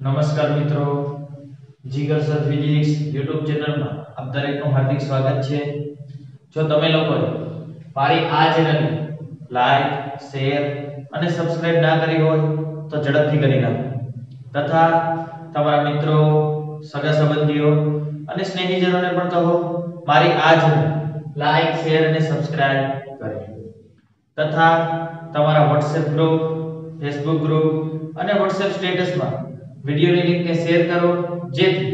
નમસ્કાર મિત્રો, જીગર sir physics YouTube ચેનલમાં આપ દરેકનું હાર્દિક સ્વાગત છે। જો તમે લોકોએ મારી આ ચેનલ લાઈક, શેર અને સબસ્ક્રાઇબ ના કરી હોય તો ઝડપથી કરી નાખો તથા તમારા મિત્રો, સગા સંબંધીઓ અને સ્નેહીજનોને પણ કહો મારી આ ચેનલ લાઈક, શેર અને સબસ્ક્રાઇબ કરે તથા તમારા WhatsApp ગ્રુપ, Facebook ગ્રુપ અને WhatsApp સ્ટેટસમાં વિડિયોની લિંકને શેર કરો જેથી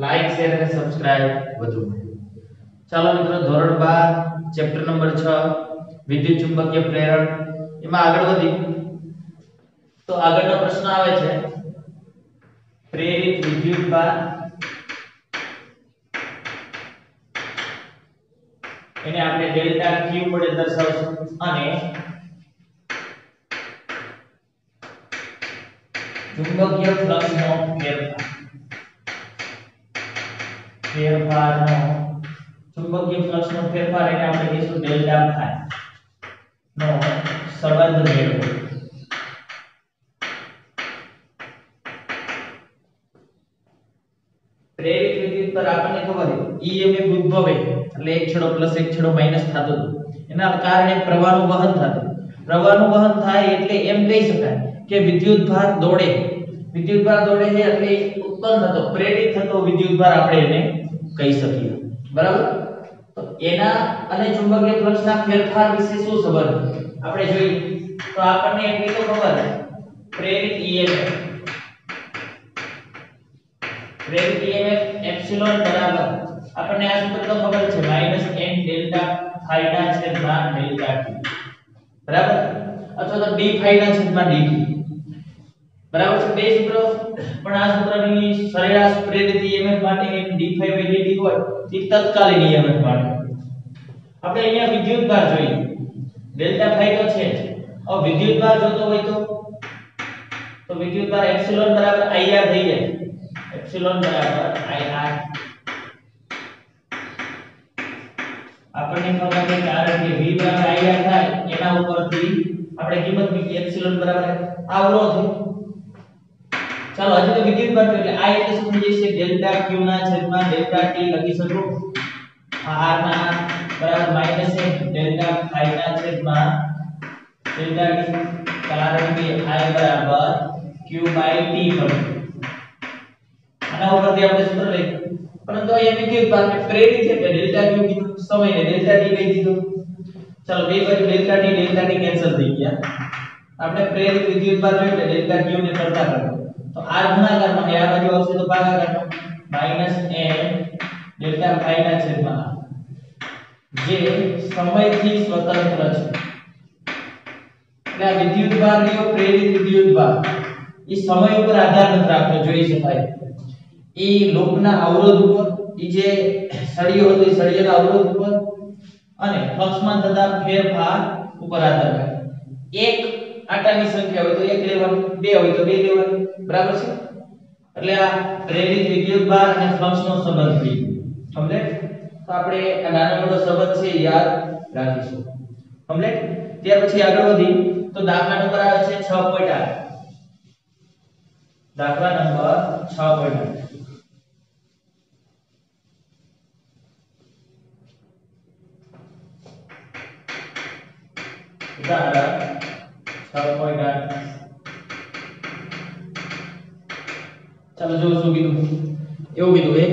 લાઈક, શેર અને સબસ્ક્રાઇબ વધુ મળે। ચાલો મિત્રો, ધોરણ 12 ચેપ્ટર નંબર 6 વિદ્યુત ચુંબકીય પ્રેરણ એમાં આગળ વધી તો આગળનો પ્રશ્ન આવે છે પ્રેરિત વિદ્યુતભાર એને આપણે ડેલ્ટા Q વડે દર્શાવશું અને ચુંબકીય ફ્લક્સનો ફેરફારનો ચુંબકીય ફ્લક્સનો ફેરફાર એને આપણે કહીશું ડેલ્ટા ફાઈ નો સંબંધ મેળવો। પ્રેરિત વિદ્યુત પર આપણને ખબર છે EMF ઉદ્ભવે એટલે એક છેડો પ્લસ એક છેડો માઈનસ થતો હતો, એના કારણે પ્રવાહનું વહન થતું। પ્રવાહનું વહન થાય એટલે એમ કહી શકાય કે વિદ્યુતભાર દોડે છે એટલે ઉત્પન્ન થતો પ્રેરિત થતો વિદ્યુતભાર આપણે એને કહી શકીએ, બરાબર। તો એના અને ચુંબકીય ફ્લક્સના ફેરફાર વિશે શું સંબંધ આપણે જોઈએ તો આપણને એટલી તો ખબર છે પ્રેરિત EMF એપ્સિલોન બરાબર આપણને આ સૂત્ર તો ખબર છે -n ડેલ્ટા ફાઈ ના છેદમાં ડેલ્ટા t, બરાબર, અથવા તો d ફાઈ ના છેદમાં dt, બરાબર છે। બે સૂત્રો પણ આ સૂત્રની સરેરાશ પ્રેરિત EMF માટે d ફાઈ dt હોય તે તત્કાલીન EMF માટે આપણે અહીંયા વિદ્યુતભાર જોઈએ ડેલ્ટા ફાઈ તો છે, હવે વિદ્યુતભાર જોતો હોય તો વિદ્યુતભાર એપ્સિલોન બરાબર IR થઈ જાય, એપ્સિલોન બરાબર IR આપણને ખબર છે કારણ કે v બરાબર IR થાય એના ઉપરથી આપણે કિંમત મૂકી એપ્સિલોન બરાબર અવરોધ। ચાલો હજી તો વિદ્યુતભાર એટલે આ એટલે શું થઈ જશે ડેલ્ટા Q ના છેદમાં ડેલ્ટા T લખી શકું R ના બરાબર -1 ડેલ્ટા ફાઈ ના છેદમાં ડેલ્ટા T કારણ કે I બરાબર Q / T મળે આના ઉપરથી આપણે સૂત્ર લખીએ, પરંતુ અહીંયા વિદ્યુતભારને પ્રેરિત છે કે ડેલ્ટા Q કીધું, સમયને ડેલ્ટા T કહી દીધું। ચાલો બે બાજુ ડેલ્ટા T કેન્સલ થઈ ગયા, આપણે પ્રેરિત વિદ્યુતભાર જોઈએ એટલે ડેલ્ટા Q ને કરતા કરો તો r ગુણાકારમાં આ બાજુ આવશે તો ભાગાકારમાં -n ડેલ્ટા ફાઈ ના છેદમાં જે સમયથી સ્વતંત્ર છે। એટલે આ વિદ્યુતભાર નો પ્રેરિત વિદ્યુતભાર એ સમય ઉપર આધાર નથી રાખતો, જોઈ શકાય એ લૂપના અવરોધ ઉપર, એ જે સળિયો હતો એ સળિયાના અવરોધ ઉપર અને ફ્લક્સમાં થતા ફેરફાર ઉપર આધાર રાખે। એક આટાની સંખ્યા હોય તો એક લેવાનું, બે હોય તો બે લેવાનું, બરાબર છે। એટલે આ પ્રેરિત વિદ્યુતભાર અને ફ્લક્સનો સંબંધ થઈ ગયો, સમજે? તો આપણે આ નાનો મોટો સંબંધ છે યાદ રાખીશું, સમજે? ત્યાર પછી આગળ વધી તો દાખલા નંબર આવે છે 6.8, દાખલા નંબર 6.8 ઉદાહરણ 6.8 ચાલો જો શું કીધું, એવું કીધું એ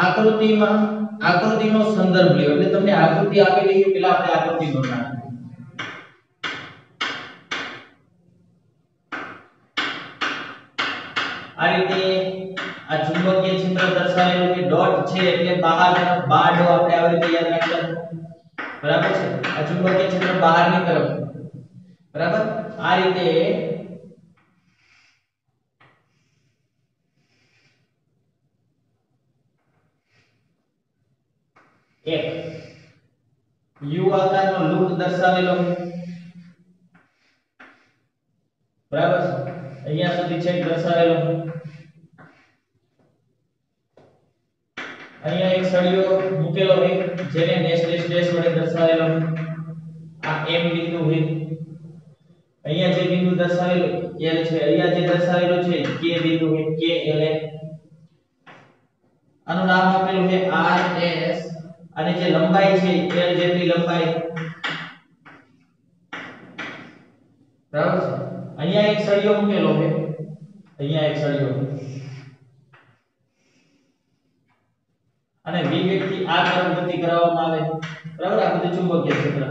આકૃતિનો સંદર્ભ લ્યો એટલે તમને આકૃતિ આપેલી છે પેલા આપણે આકૃતિ દોરવાની। આ રીતે આ ચુંબકીય ક્ષેત્ર દર્શાવેલું છે, ડોટ છે એટલે બહાર તરફ બાડો આપણે આવી રીતે યાદ રાખવાનું, બરાબર છે। આ ચુંબકીય ક્ષેત્ર બહારની તરફ, બરાબર, આ રીતે એક U આકારનો લૂપ દર્શાવેલો, બરાબર છે, અહીંયા સુધી છેક દર્શાવેલો, અહીંયા એક સળિયો મૂકેલો છે જેને ડેશ ડેશ ડેશ વડે દર્શાવેલો, આ M બિંદુ છે, અહીંયા જે બિંદુ દર્શાવેલું L છે, અહીંયા જે દર્શાવેલું છે K બિંદુ છે K L આનું નામ આપેલું છે R S અને જે લંબાઈ છે L જેટલી લંબાઈ બરાબર છે। અહીંયા એક સળિયો મૂકેલો છે, અહીંયા એક સળિયો અને v વેગથી આ તરફ ગતિ કરાવવામાં આવે બરાબર। આ બધું ચુંબકીય ક્ષેત્ર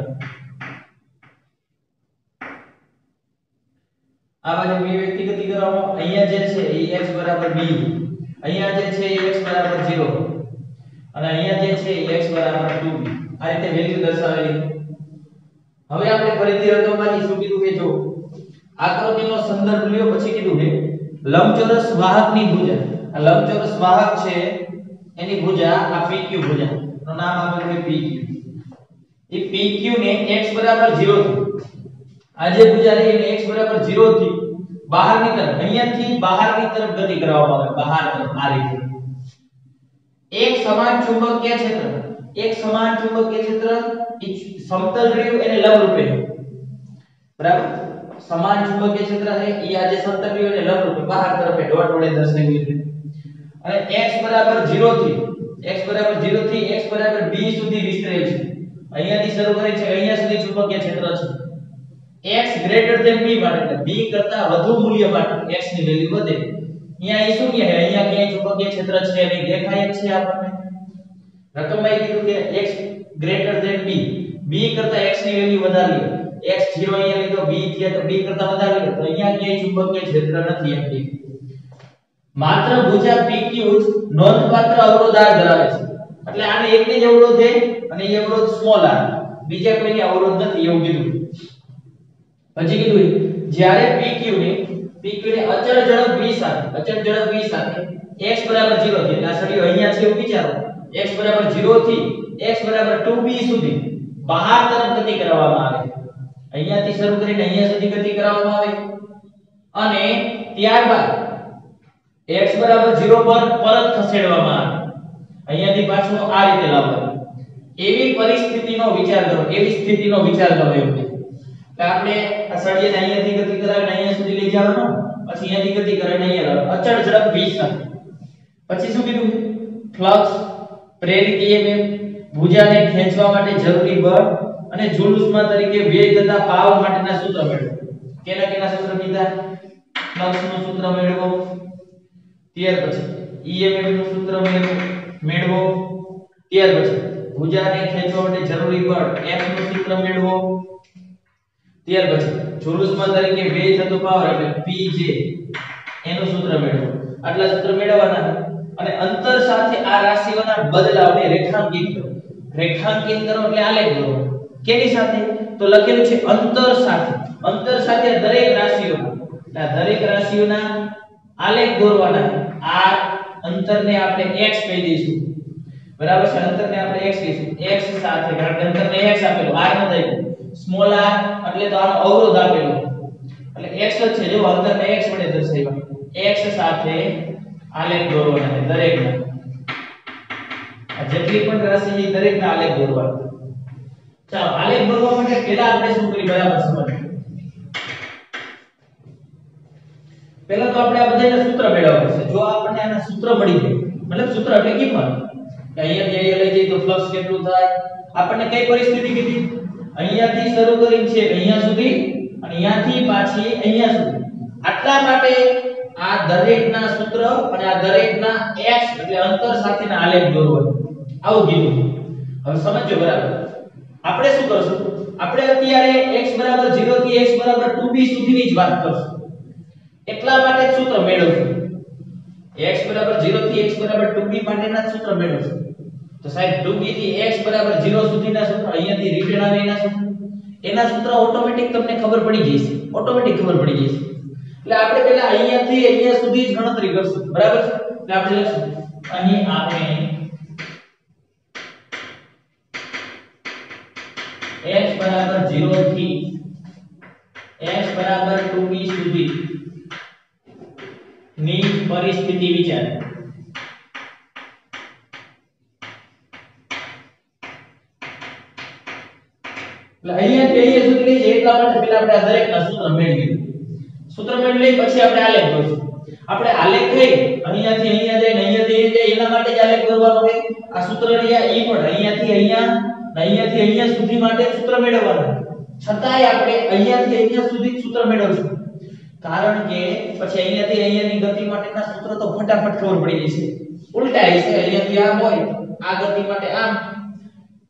આ બાજુ v વેગથી ગતિ કરાવવામાં અહીંયા જે છે એ x b અહીંયા જે છે એ x 0 અને અહીંયા જે છે એ x 2b આ રીતે વેલ્યુ દર્શાવેલી। હવે આપણે ફરીથી રકમમાંથી શું કીધું કે જો આકૃતિનો સંદર્ભ લ્યો પછી કીધું કે લંબચોરસ વાહકની ભુજા, આ લંબચોરસ વાહક છે એની ભુજા આ PQ ભુજા નું નામ આપેલું છે PQ। એ PQ ને x 0 થી આ જે ભુજા રહી એને x 0 થી બહારની તરફ અહીંયાથી બહારની તરફ ગતિ કરાવવામાં આવે, બહાર તરફ આ રીતે એક સમાન ચુંબકીય ક્ષેત્ર સમતલ રહ્યું એને લંબ રૂપે બરાબર। સમાન ચુંબકીય ક્ષેત્ર છે એ આ જે સમતલ રહ્યું એને લંબ રૂપે બહાર તરફ ડોટ વડે દર્શાવ્યું છે અને x 0 થી x b સુધી વિસ્તરેલ છે। અહીંયાથી શરૂ કરી છે અહીંયા સુધી ચુંબકીય ક્ષેત્ર છે। x b માટે એટલે b કરતા વધુ મૂલ્ય માટે x ની વેલ્યુ વધે। અહીંયા એ શૂન્ય છે, અહીંયા ક્યાંય ચુંબકીય ક્ષેત્ર છે નહીં, દેખાય જ છે આપણને। રકમમાં કીધું કે x b b કરતા x ની વેલ્યુ વધારી લો, x 0 અહીંયા લીધો b થયા તો b કરતા વધારી લો તો અહીંયા ક્યાંય ચુંબકીય ક્ષેત્ર નથી એમ કે માત્ર ભુજા PQ જ નોંધપાત્ર અવરોધાર ધરાવે છે, એટલે આને એકને જ અવરોધ છે અને એ અવરોધ સ્મોલ r, બીજા કોઈની અવરોધ નથી એવું કીધું। પછી કીધું જ્યારે PQ ને અચળ ઝડપ v સાથે x 0 થી એટલે આ સળિયો અહીંયા છે એવું વિચારો x 0 થી x 2b સુધી બહાર તરફ ગતિ કરાવવામાં આવે। અહીંયાથી શરૂ કરીને અહીંયા સુધી ગતિ કરાવવામાં આવે અને ત્યારબાદ x 0 પર પરત ખસેડવામાં આવે, અહીંયાથી પાછું આ રીતે લાવવાનું। એવી પરિસ્થિતિનો વિચાર કરો, એવી સ્થિતિનો વિચાર કરો એમ કે આપણે આ સળિયાને અહીંયાથી ગતિ કરાવીને અહીંયા સુધી લઈ જવાનો, પછી અહીંયાથી ગતિ કરાવીને અહીંયા લાવવાનો અચળ ઝડપ v સાથે। પછી શું કીધું ફ્લક્સ, પ્રેરિત EMF, ભુજાને ખેંચવા માટે જરૂરી બળ અને જુલ્સમાં તરીકે વ્યય થતા પાવર માટેના સૂત્ર મેળવો। કેના સૂત્ર કીધા? ફ્લક્સ નું સૂત્ર મેળવો, ત્યાર પછી EMF નું સૂત્ર મેળવો, ત્યાર પછી ભુજાને ખેંચવા માટે જરૂરી બળ F નું સૂત્ર મેળવો, ત્યાર પછી જુલ્સમાં તરીકે વ્યય થતો પાવર એટલે PJ એનું સૂત્ર મેળવો। આટલા સૂત્ર મેળવવાના અને અંતર સાથે આ રાશિઓના બદલાવને રેખાંકિત કરો। રેખાંકિત કરો એટલે આલેખ દોરો। કેની સાથે? તો લખેલું છે અંતર સાથે દરેક રાશિઓના આલેખ દોરવાના। આ અંતરને આપણે x કહી દઈશું બરાબર છે, અંતરને આપણે x કહીશું x સાથે, કારણ કે અંતરને x આપેલું r નથી આપ્યું, સ્મોલ r એટલે તો આનો અવરોધ આપેલો એટલે x જ છે, જો અંતરને x વડે દર્શાવ્યા, x સાથે આલેખ દોરવાના છે દરેકના, આ જેટલી પણ રાશિ છે દરેકના આલેખ દોરવાના। ચાલો આલેખ દોરવા માટે પહેલા આપણે શું કરી બરાબર સમજો। પહેલા તો આપણે આ બધાના સૂત્ર મેળવવા પડશે। જો આપણને આના સૂત્ર મળી જાય, મતલબ સૂત્ર એટલે કિંમત કે અહીંયા લઈ જઈએ તો ફ્લક્સ કેટલું થાય, આપણને કઈ પરિસ્થિતિ કીધી અહીંયાથી શરૂ કરીને છે અહીંયા સુધી અને અહીંયાથી પાછી અહીંયા સુધી, આટલા માટે આ દરેકના સૂત્ર અને આ દરેકના x એટલે અંતર સાથેના આલેખ દોરવાનો આવું કીધું। હવે સમજો બરાબર। આપણે શું કરશું, આપણે અત્યારે x 0 થી x 2b સુધીની જ વાત કરશું, એટલા માટે સૂત્ર મેળવશું। x 0 થી x 2b માટેના સૂત્ર મેળવશું તો સાહેબ 2b થી x 0 સુધીના સૂત્ર અહીંયાથી રિટર્ન આવે એના સૂત્ર ઓટોમેટિક તમને ખબર પડી જશે, એટલે આપણે પહેલા અહીંયાથી અહીંયા સુધી જ ગણતરી કરશું બરાબર છે। એટલે આપણે લખશું અહીં આપણે x 0 થી x 2b સુધી ની પરિસ્થિતિ વિચાર, એટલે અહીંયાથી અહીંયા સુધી લઈ જાય એટલા માટે પહેલા આપણે આ દરેકના સૂત્ર મેળવી સૂત્ર મેળવી પછી આપણે આલેખ દોરશું આપણે આલેખ થઈ અહીંયાથી અહીંયા જાય ને અહીંયાથી અહીંયા જાય એના માટે જ આલેખ દોરવાનો છે આ સૂત્ર રહ્યા ઈ પણ અહીંયાથી અહીંયા સુધી માટે સૂત્ર મેળવવાના છતાંય આપણે અહીંયાથી અહીંયા સુધી સૂત્ર મેળવશું કારણ કે પછી અહીંયાથી અહીંયાની ગતિ માટેના સૂત્ર તો ફટાફટ ખબર પડી જશે ઉલટા હશે અહીંયાથી આમ હોય આ ગતિ માટે આમ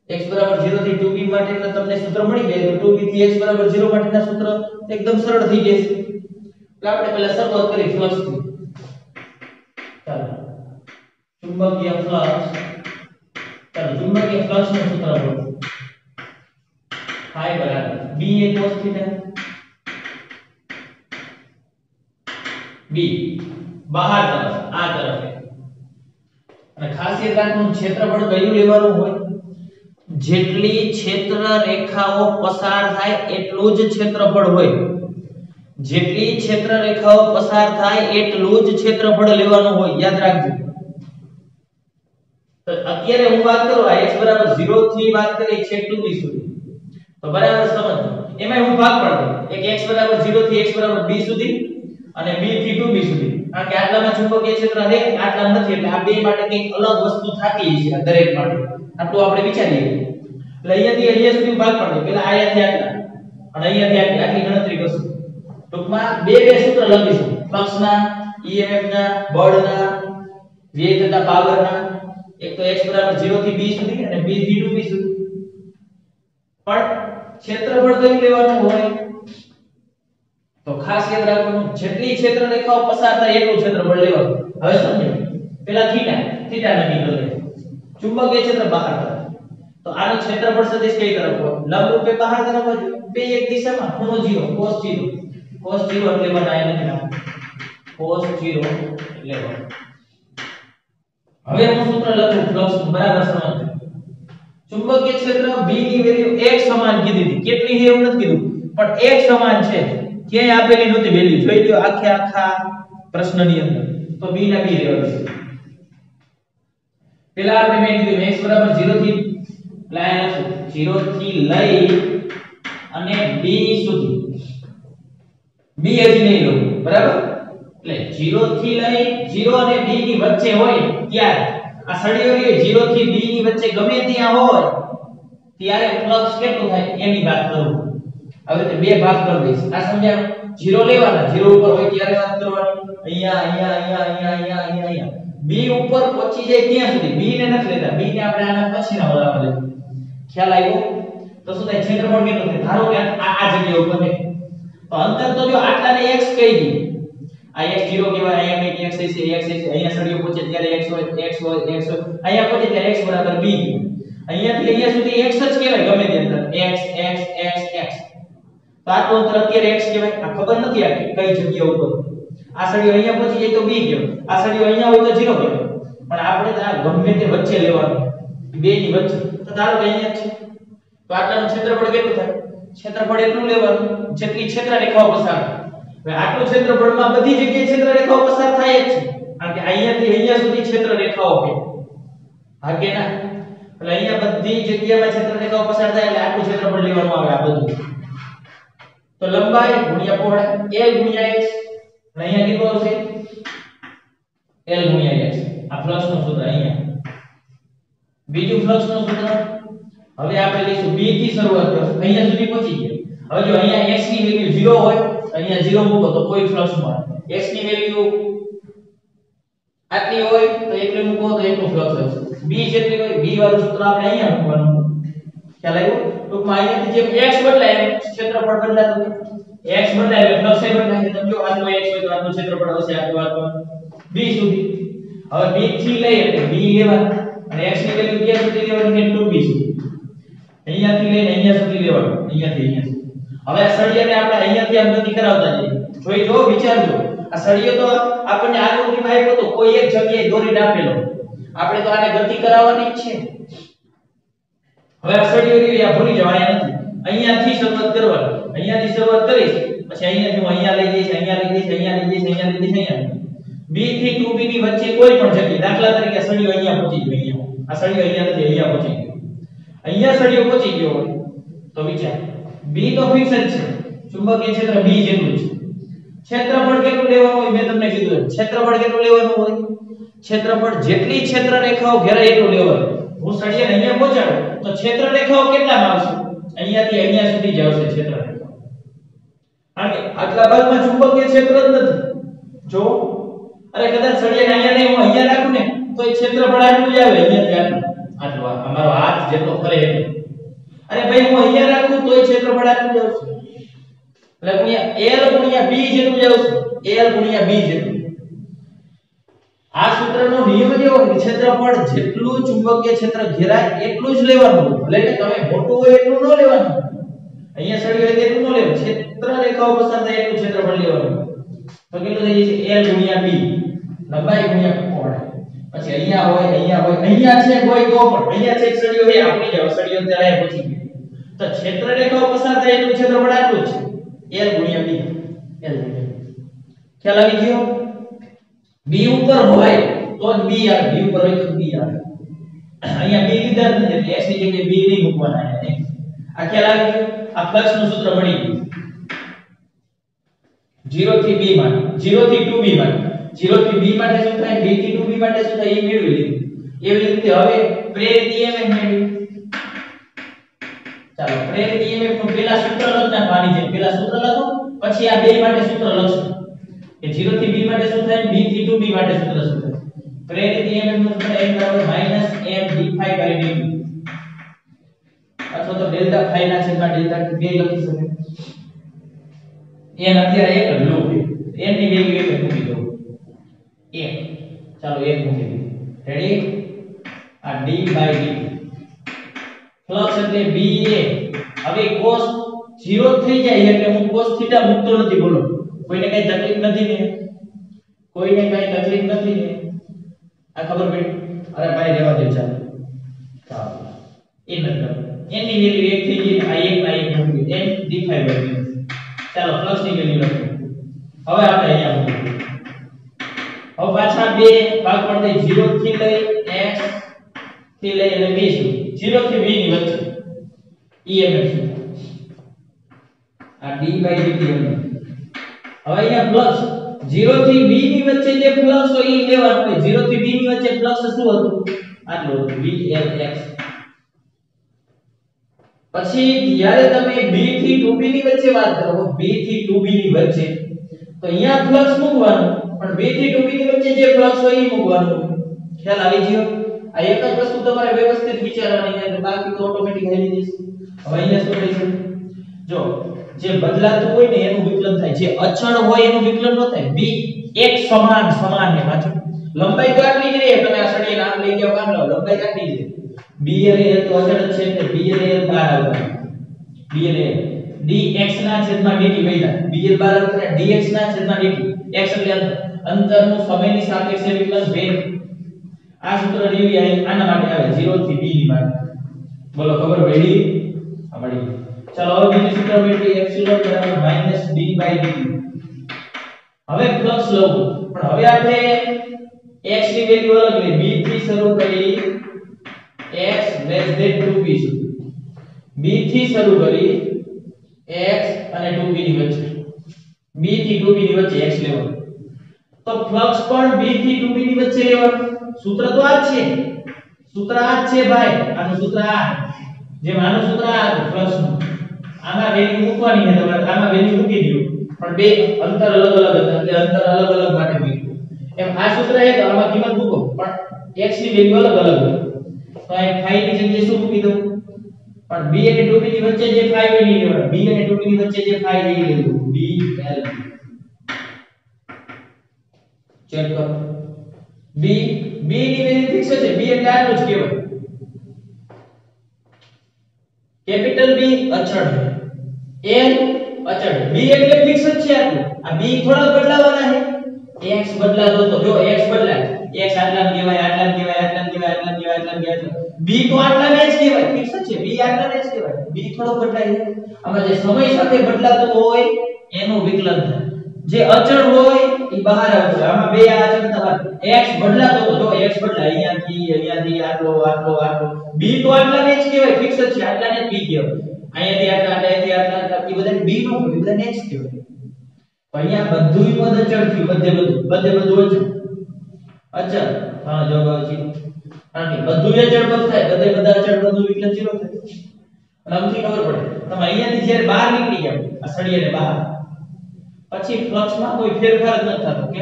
x 0 થી 2b માટેના તમને સૂત્ર મળી જાય તો 2b થી x 0 માટેના સૂત્ર એકદમ સરળ થઈ જશે એટલે આપણે પહેલા શરૂઆત કરી ફ્લક્સ થી ચાલો ચુંબકીય ફ્લક્સ નું સૂત્ર બોલો phi બરાબર b a cos θ b બહાર તરફ આ તરફ અને ખાસ યાદ રાખવાનું ક્ષેત્રફળ કયું લેવાનું હોય જેટલી ક્ષેત્ર રેખાઓ પસાર થાય એટલું જ ક્ષેત્રફળ હોય જેટલી ક્ષેત્ર રેખાઓ પસાર થાય એટલું જ ક્ષેત્રફળ લેવાનું હોય યાદ રાખજો તો અત્યારે હું વાત કરું આ x 0 થી વાત કરી છે 2b સુધી તો બરાબર સમજો એમાં હું ભાગ પાડું એક x 0 થી x b સુધી અને b થી 2b સુધી કારણ કે આટલામાં ચુંબકીય ક્ષેત્ર છે આટલા નથી એટલે આ બે માટે કંઈક અલગ વસ્તુ થાતી છે દરેક માટે આટલું આપણે વિચારીએ એટલે અહીંયાથી અહીંયા સુધી ભાગ પાડો પેલા અહીંયાથી આટલા અને અહીંયાથી આટલી ગણતરી કરશું ટૂંકમાં બે સૂત્ર લખીશું ફ્લક્સના emf ના બળના વેગતા પાવરના એક તો x 0 થી b સુધી અને b થી 2b સુધી પણ ક્ષેત્રફળ કયું લેવાનું હોય તો ખાસ યાદ રાખવાનું જેટલી ક્ષેત્ર રેખાઓ પસાર થાય એટલું ક્ષેત્રફળ લેવાનું હવે સમજો પેલા થીટા નક્કી કરી લે ચુંબકીય ક્ષેત્ર બહાર તરફ તો આનો ક્ષેત્રફળ સદિશ કઈ તરફ હોય લંબ રૂપે બહાર તરફ હોય બે એક દિશામાં ખૂણો 0 cos 0 એટલે બનાય નથી નામ cos 0 એટલે હવે હું સૂત્ર લખું ફ્લક્સ બરાબર સમજો ચુંબકીય ક્ષેત્ર b ની વેલ્યુ એક સમાન કીધી હતી કેટલી છે એવું નથી કીધું પણ એક સમાન છે ક્યાંય આપેલી નહોતી વેલ્યુ જોઈ લ્યો આખા પ્રશ્નની અંદર તો b ના b લેવાનું છે પેલા આપણે મેં કીધું x 0 થી લાઈન 0 થી લઈ અને b સુધી b હજી નહીં લો બરાબર એટલે 0 થી લઈ 0 અને b ની વચ્ચે હોય ત્યારે આ સળિયો 0 થી b ની વચ્ચે ગમે ત્યાં હોય ત્યારે ફ્લક્સ કેટલું થાય એની વાત કરું હવે તે બે ભાગ કરી દઈશ આ સમજાય 0 લેવાના 0 ઉપર હોય ત્યારે વાત કરવાની અહીંયા b ઉપર પહોંચી જાય ત્યાં સુધી b ને નથી લેતા b ને આપણે આના પછીના ઓલામાં લેવું ખ્યાલ આવ્યો તો શું થાય ક્ષેત્રફળ કેટલું થાય ધારો કે આ જગ્યા ઉપર છે તો અંતર તો જો આટલાને x કહી દી આ x0 કહેવાય અહીંયા મેં x છે અહીંયા સળિયો પહોંચે ત્યારે x હોય અહીંયા પહોંચે ત્યારે x બરાબર b અહીંયાથી અહીંયા સુધી x જ કહેવાય ગમે તે અંતર x તો આટલું અંતર અત્યારે x કહેવાય આ ખબર નથી આ કઈ જગ્યા ઉપર આ સળિયો અહીંયા પહોંચી જાય તો b કહેવાય આ સળિયો અહીંયા હોય તો 0 કહેવાય પણ આપણે આ ગમે તે વચ્ચે લેવાનું બે ની વચ્ચે તો ધારો કે અહીંયા છે તો આટલાનું ક્ષેત્રફળ કેટલું થાય ક્ષેત્રફળ એટલું લેવાનું જેટલી ક્ષેત્ર રેખાઓ પસાર હવે આટલું ક્ષેત્રફળમાં બધી જગ્યાએ ક્ષેત્ર રેખાઓ પસાર થાય જ છે કારણ કે અહીંયાથી અહીંયા સુધી ક્ષેત્ર રેખાઓ છે ભાગે ના એટલે અહીંયા બધી જગ્યામાં ક્ષેત્ર રેખાઓ પસાર થાય એટલે આટલું ક્ષેત્રફળ લેવાનું આવે આ બધું તો લંબાઈ ગુણ્યા પહોળાઈ l ગુણ્યા x અને અહીંયા કેટલું આવશે l ગુણ્યા x આ ફ્લક્સનું સૂત્ર અહીંયા બીજું ફ્લક્સનું સૂત્ર હવે આપણે લઈશું b થી શરૂઆત કરશું અહીંયા સુધી પહોંચી ગયા હવે જો અહીંયા x ની વેલ્યુ 0 હોય અહીંયા 0 મૂકો તો કોઈ ફ્લક્સ મળે x ની વેલ્યુ આટલી હોય તો એટલું મૂકો તો એટલું ફ્લક્સ આવશે b જેટલી હોય b વાળું સૂત્ર આપણે અહીંયા મૂકવાનું ખ્યાલ આવ્યો ટૂંકમાં અહીંયાથી જેમ x બદલાય ક્ષેત્રફળ બદલાતું x બદલાય એટલે ફ્લક્સ એ બદલાય તમે જો આટલું x હોય તો આટલું ક્ષેત્રફળ આવશે આટલું b સુધી હવે b થી લઈ એટલે b લેવાનું અને x ની વેલ્યુ ક્યાં સુધી લેવાની કે 2b સુધી અહીંયાથી લઈને અહીંયા સુધી લેવાનું અહીંયાથી અહીંયા સુધી હવે આ સળિયાને આપણે અહીંયાથી આમ ગતિ કરાવતા જઈએ જોઈ જો વિચારજો આ સળિયો તો આપણને આકૃતિમાં આપ્યો તો કોઈ એક જગ્યાએ દોરીને આપેલો આપણે તો આને ગતિ કરાવવાની જ છે હવે આ સળિયો આ ભૂલી જાવ અહીંયા નથી અહીંયાથી શરૂઆત કરવાની અહીંયાથી શરૂઆત કરીશ પછી અહીંયાથી હું અહીંયા લઈ જઈશ અહીંયા લઈ જઈશ b થી 2b ની વચ્ચે કોઈ પણ જગ્યાએ દાખલા તરીકે સળિયો અહીંયા પહોંચી ગયો અહીંયા આ સળિયો અહીંયા નથી અહીંયા પહોંચી ગયો અહીંયા સળિયો પહોંચી ગયો હોય તો વિચાર b તો ફિક્સ જ છે, ચુંબકીય ક્ષેત્ર b જેટલું છે. ક્ષેત્રફળ કેટલું લેવાનું હોય? મેં તમને કીધું ક્ષેત્રફળ કેટલું લેવાનું હોય? ક્ષેત્રફળ જેટલી ક્ષેત્ર રેખાઓ ઘેરાય એટલું લેવાનું. હું સળિયાને અહીંયા પહોંચાડું તો ક્ષેત્ર રેખાઓ કેટલામાં આવશે? અહીંયાથી અહીંયા સુધી જ આવશે ક્ષેત્ર રેખાઓ. કારણ કે આટલા ભાગમાં ચુંબકીય ક્ષેત્ર જ નથી. જો અરે કદાચ સળિયાને અહીંયા નહીં હું અહીંયા રાખું ને તો એ ક્ષેત્રફળ આટલું જ આવે, અહીંયાથી આટલું અમારો હાથ જેટલો ફરે એટલું. અરે ભાઈ હું અહીંયા રાખું તોય ક્ષેત્રફળ આટલું જ આવશે. એટલે ગુણ્યા L ગુણ્યા B જેટલું જ આવશે. L ગુણ્યા B જેટલું. આ સૂત્રનો નિયમ જ એવો છે કે ક્ષેત્રફળ જેટલું ચુંબકીય ક્ષેત્ર ઘેરાય એટલું જ લેવાનું. ભલે કે તમે મોટું હોય એટલું ન લેવાનું. અહીંયા સળિયો હોય એટલું ન લેવાનું. ક્ષેત્ર રેખાઓ પસાર થાય એટલું ક્ષેત્રફળ લેવાનું. તો કેટલું થઈ જશે? L ગુણ્યા B, લંબાઈ ગુણ્યા પહોળાઈ. પછી અહીંયા હોય અહીંયા છે કોઈ તો પણ અહીંયા છે સળિયો હોય આપણી જાવ સળિયો ત્યારે પહોંચી ગયો. તો ક્ષેત્ર રેખાઓ પસાર થાય એટલું ક્ષેત્રફળ આટલું જ છે. L ગુણ્યા B. L ગુણ્યા ખ્યાલ આવી ગયો? B ઉપર હોય તો જ B આવે, B ઉપર હોય તો B આવે. અહીંયા B લીધા જ નથી એટલે S ની જગ્યાએ B નહીં મૂકવાના અહીંયા. આ ખ્યાલ આવી ગયો? આ ફ્લક્સ નું સૂત્ર મળી ગયું. 0 થી B માટે, 0 થી 2B માટે. 0 થી B માટે શું થાય? B થી 2B માટે શું થાય? એ મેળવી લીધું. એવી રીતે હવે પ્રેરિત EMF મેળવી. ચાલો પ્રેરિત EMF નું પહેલા સૂત્ર લખતા પાણી છે. પહેલા સૂત્ર લખો પછી આ બે માટે સૂત્ર લખશો. કે 0 થી B માટે શું થાય? B થી 2B માટે સૂત્ર શું થાય? પ્રેરિત EMF નું સૂત્ર m m d∅dt અથવા તો ડેલ્ટા phi ના છેદમાં ડેલ્ટા t બે લખી શકો. n અત્યારે એક જ લો છે. n ની વેલ્યુ એક મૂકી દો. 1. ચાલો 1 મૂકી દો. રેડી? આ d/dt ફ્લક્સ એટલે ba. હવે cos 0 થઈ જાય એટલે હું cos થીટા મૂકતો નથી. બોલો કોઈને કઈ તકલીફ નથી ને? કોઈને કઈ તકલીફ નથી ને? આ ખબર પડી? અરે ભાઈ રહેવા દે ચાલો. ચાલો એ નંબર n ની વેલ્યુ 1 થઈ ગઈ. આ 1 ના 1 મૂકી m d∅ dt. ચાલો ફ્લક્સ ની વેલ્યુ લખો. હવે આપણે અહીંયા મૂકીએ. હવે પાછા બે ભાગ પડે 0 થી લઈ x થી લઈ અને b સુધી. 0 થી b ની વચ્ચે EMF શું? આ d/dt. હવે અહીંયા ફ્લક્સ 0 થી b ની વચ્ચે જે ફ્લક્સ હોય એ લેવાનું હોય. 0 થી b ની વચ્ચે ફ્લક્સ શું હતું? આટલું હતું VLX. પછી જ્યારે તમે b થી 2b ની વચ્ચે વાત કરો, b થી 2b ની વચ્ચે તો અહીંયા ફ્લક્સ મૂકવાનું, પણ b થી 2b ની વચ્ચે જે ફ્લક્સ હોય એ મૂકવાનું. ખ્યાલ આવી ગયો? આ એક જ વસ્તુ તમારે વ્યવસ્થિત વિચારવાની છે, બાકી તો ઓટોમેટિક આવી જશે. હવે અહીંયા શું થાય છે? જો જે બદલાતું હોય ને એનું વિકલન થાય, જે અચળ હોય એનું વિકલન ન થાય. b એક સમાન છે પાછું. લંબાઈ તો આટલી જ રહે. તમે આ સળિયે નામ લઈ જાવ કામ લો, લંબાઈ આટલી જ રહે. b અને l તો અચળ જ છે એટલે b અને l બહાર આવતા. b અને l dx ના છેદમાં dt વૈધા. bl બહાર આવતા dx ના છેદમાં dt. x એટલે અંતરનું સમયની સાપેક્ષે વિકલન વેગ. આ સૂત્ર રીવી આના માટે આવે 0 થી b ની માટે. બોલો ખબર પડી? આ મળી. ચાલો હવે બીજું સૂત્ર મેળવી એપ્સિલોન બરાબર -d/dt. હવે ફ્લક્સ લઉં પણ હવે આપણે x ની વેલ્યુ અલગ લે. b થી શરૂ કરી x <2b સુધી. b થી શરૂ કરી x અને 2b ની વચ્ચે. b થી 2b ની વચ્ચે x લેવાનું. તો ફ્લક્સ પણ b થી 2b ની વચ્ચે લેવાનું. સૂત્ર તો આ જ છે. સૂત્ર આ જ છે ભાઈ. આનું સૂત્ર આ. જેમ આનું સૂત્ર આ ફ્લક્સ નું. આમાં વેલ્યુ મૂકવાની છે તમારે. આમાં વેલ્યુ મૂકી દો. પણ બે અંતર અલગ હતા એટલે અંતર અલગ માટે મૂક્યું. એમ આ સૂત્ર છે તો આમાં કિંમત મૂકો પણ x ની વેલ્યુ અલગ હોય. તો આ phi ની જગ્યાએ શું મૂકી દઉં? પણ b અને 2b ની વચ્ચે જે phi વેલ્યુ લેવાનું. b અને 2b ની વચ્ચે જે phi વેલ્યુ લેવું. b l. ચેક કરો. b ની વેલ્યુ ફિક્સ છે. b એટલે આટલું જ કહેવાય. કેપિટલ B અચળ છે. l અચળ. b એટલે ફિક્સ જ છે આટલું. આ b થોડા બદલાવાના છે. x બદલાતો તો જો x બદલાય. x આટલાને કહેવાય, આટલાને કહેવાય, આટલાને કહેવાય, આટલાને કહેવાય, આટલાને કહેવાય. b તો આટલાને જ કહેવાય. ફિક્સ જ છે. b આટલાને જ કહેવાય. b થોડો બદલાય છે. આમાં જે સમય સાથે બદલાતું હોય એનું વિકલન થાય. જે અચળ હોય એ બહાર આવશે. આમાં બે અચળ તમારે x બદલાતો તો જો x બદલાય અહીંયાથી આટલો. b તો આટલાને જ કહેવાય. ફિક્સ જ છે. આટલાને જ b કહેવાય. અહીંયાથી આટલા અહીંયાથી આટલા એ બધા b નો હોય બધા x કહેવાય તો અહીંયા બધુંય પદ અચળ થયું બધે બધું અચળ હા જવાબ આવે છે કારણ કે બધુંય અચળ પદ થાય બધે બધા અચળ બધું એટલે 0 થાય અને આમથી ખબર પડે તમે અહીંયાથી જ્યારે બહાર નીકળી જાવ આ સળિયાને બહાર પછી ફ્લક્સમાં કોઈ ફેરફાર જ ન થતો કે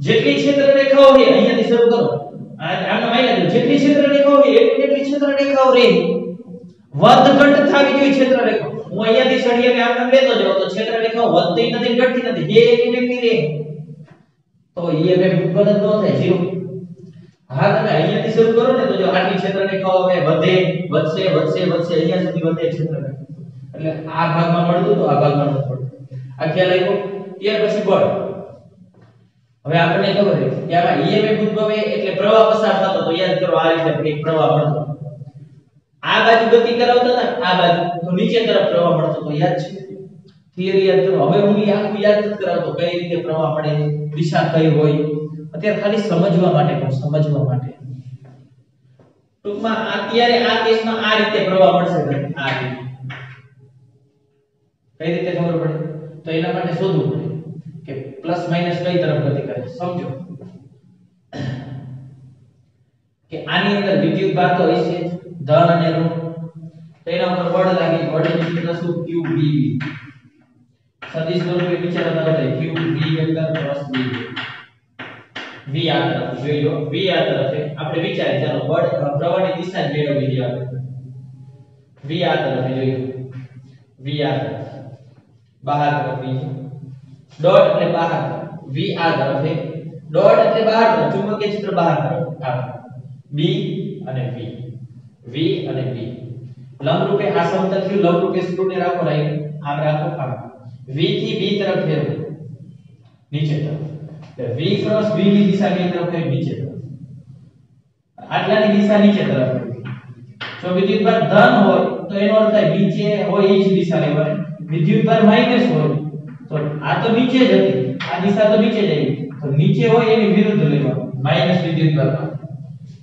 જેટલી ક્ષેત્ર રેખાઓ છે અહીંયાથી શરૂ કરો આનો માયલા દો જેટલી ક્ષેત્ર રેખાઓ છે એટલી ક્ષેત્ર રેખાઓ રહે વધઘટ થવી જોઈએ ક્ષેત્ર રેખાઓ હું અહીંયાથી સળિયાને આમ લેતો જાઉં તો ક્ષેત્ર રેખાઓ વધતી નથી ઘટતી નથી બે એકની રહે તો EMF ઉત્પન્ન ન થાય 0 હા તમે અહીંયાથી શરૂ કરો ને તો જો આટલી ક્ષેત્ર રેખાઓ હવે વધશે અહીંયા સુધી વધે ક્ષેત્ર એટલે આ ભાગમાં મળતું તો આ ભાગમાં ન પડતું આ ખ્યાલ આવ્યો ત્યાર પછી બળ હવે આપણને ખબર છે કે આમાં EMF ઉદ્ભવે એટલે પ્રવાહ પસાર થતો તો યાદ કરો આ રીતે એક પ્રવાહ મળતો આ બાજુ ગતિ કરાવતા હતા આ બાજુ તો નીચે તરફ પ્રવાહ મળતો તો યાદ છે થિયરી યાદ કરો હવે હું આખું યાદ નથી કરાવતો કઈ રીતે પ્રવાહ મળે દિશા કઈ હોય અત્યારે ખાલી સમજવા માટે ટૂંકમાં અત્યારે આ કેસમાં આ રીતે પ્રવાહ મળશે આ રીતે કઈ રીતે ખબર પડે તો એના માટે શોધવું પડે કે પ્લસ માઈનસ કઈ તરફ ગતિ કરે સમજો કે આની અંદર વિદ્યુત ભાર તો હશે ધન અને ઋણ તો એના ઉપર બળ લાગે બળની સૂત્ર શું QB સદિશ સ્વરૂપે વિચારતા હોય QB પ્લસ B v આ તરફ જોઈ લો v આ તરફ આપણે વિચારીએ ચાલો બળ પ્રવાહની દિશા જ મેળવી દઈએ આપણે v આ તરફ જોઈ લો v આ તરફ બહાર તરફ ડોટ એટલે બહાર v આ તરફ ડોટ એટલે બહાર તરફ ચુંબકીય ક્ષેત્ર બહાર તરફ આવે b અને v અને b લંબ રૂપે આ સમતલ થયું લંબ રૂપે સ્ક્રૂને રાખો રાઈટ આમ રાખો આમ v થી b તરફ ફેરવો નીચે તરફ v ક્રોસ b ની દિશા કઈ તરફ હોય નીચે તરફ આટલાની દિશા નીચે તરફ જો વિદ્યુતભાર ધન હોય તો એનો અર્થ થાય નીચે હોય એ જ દિશા લેવાની વિદ્યુતભાર માઈનસ હોય તો આ તો નીચે જ હતી આ દિશા તો નીચે જ આવી તો નીચે હોય એની વિરુદ્ધ લેવાનું માઈનસ વિદ્યુતભાર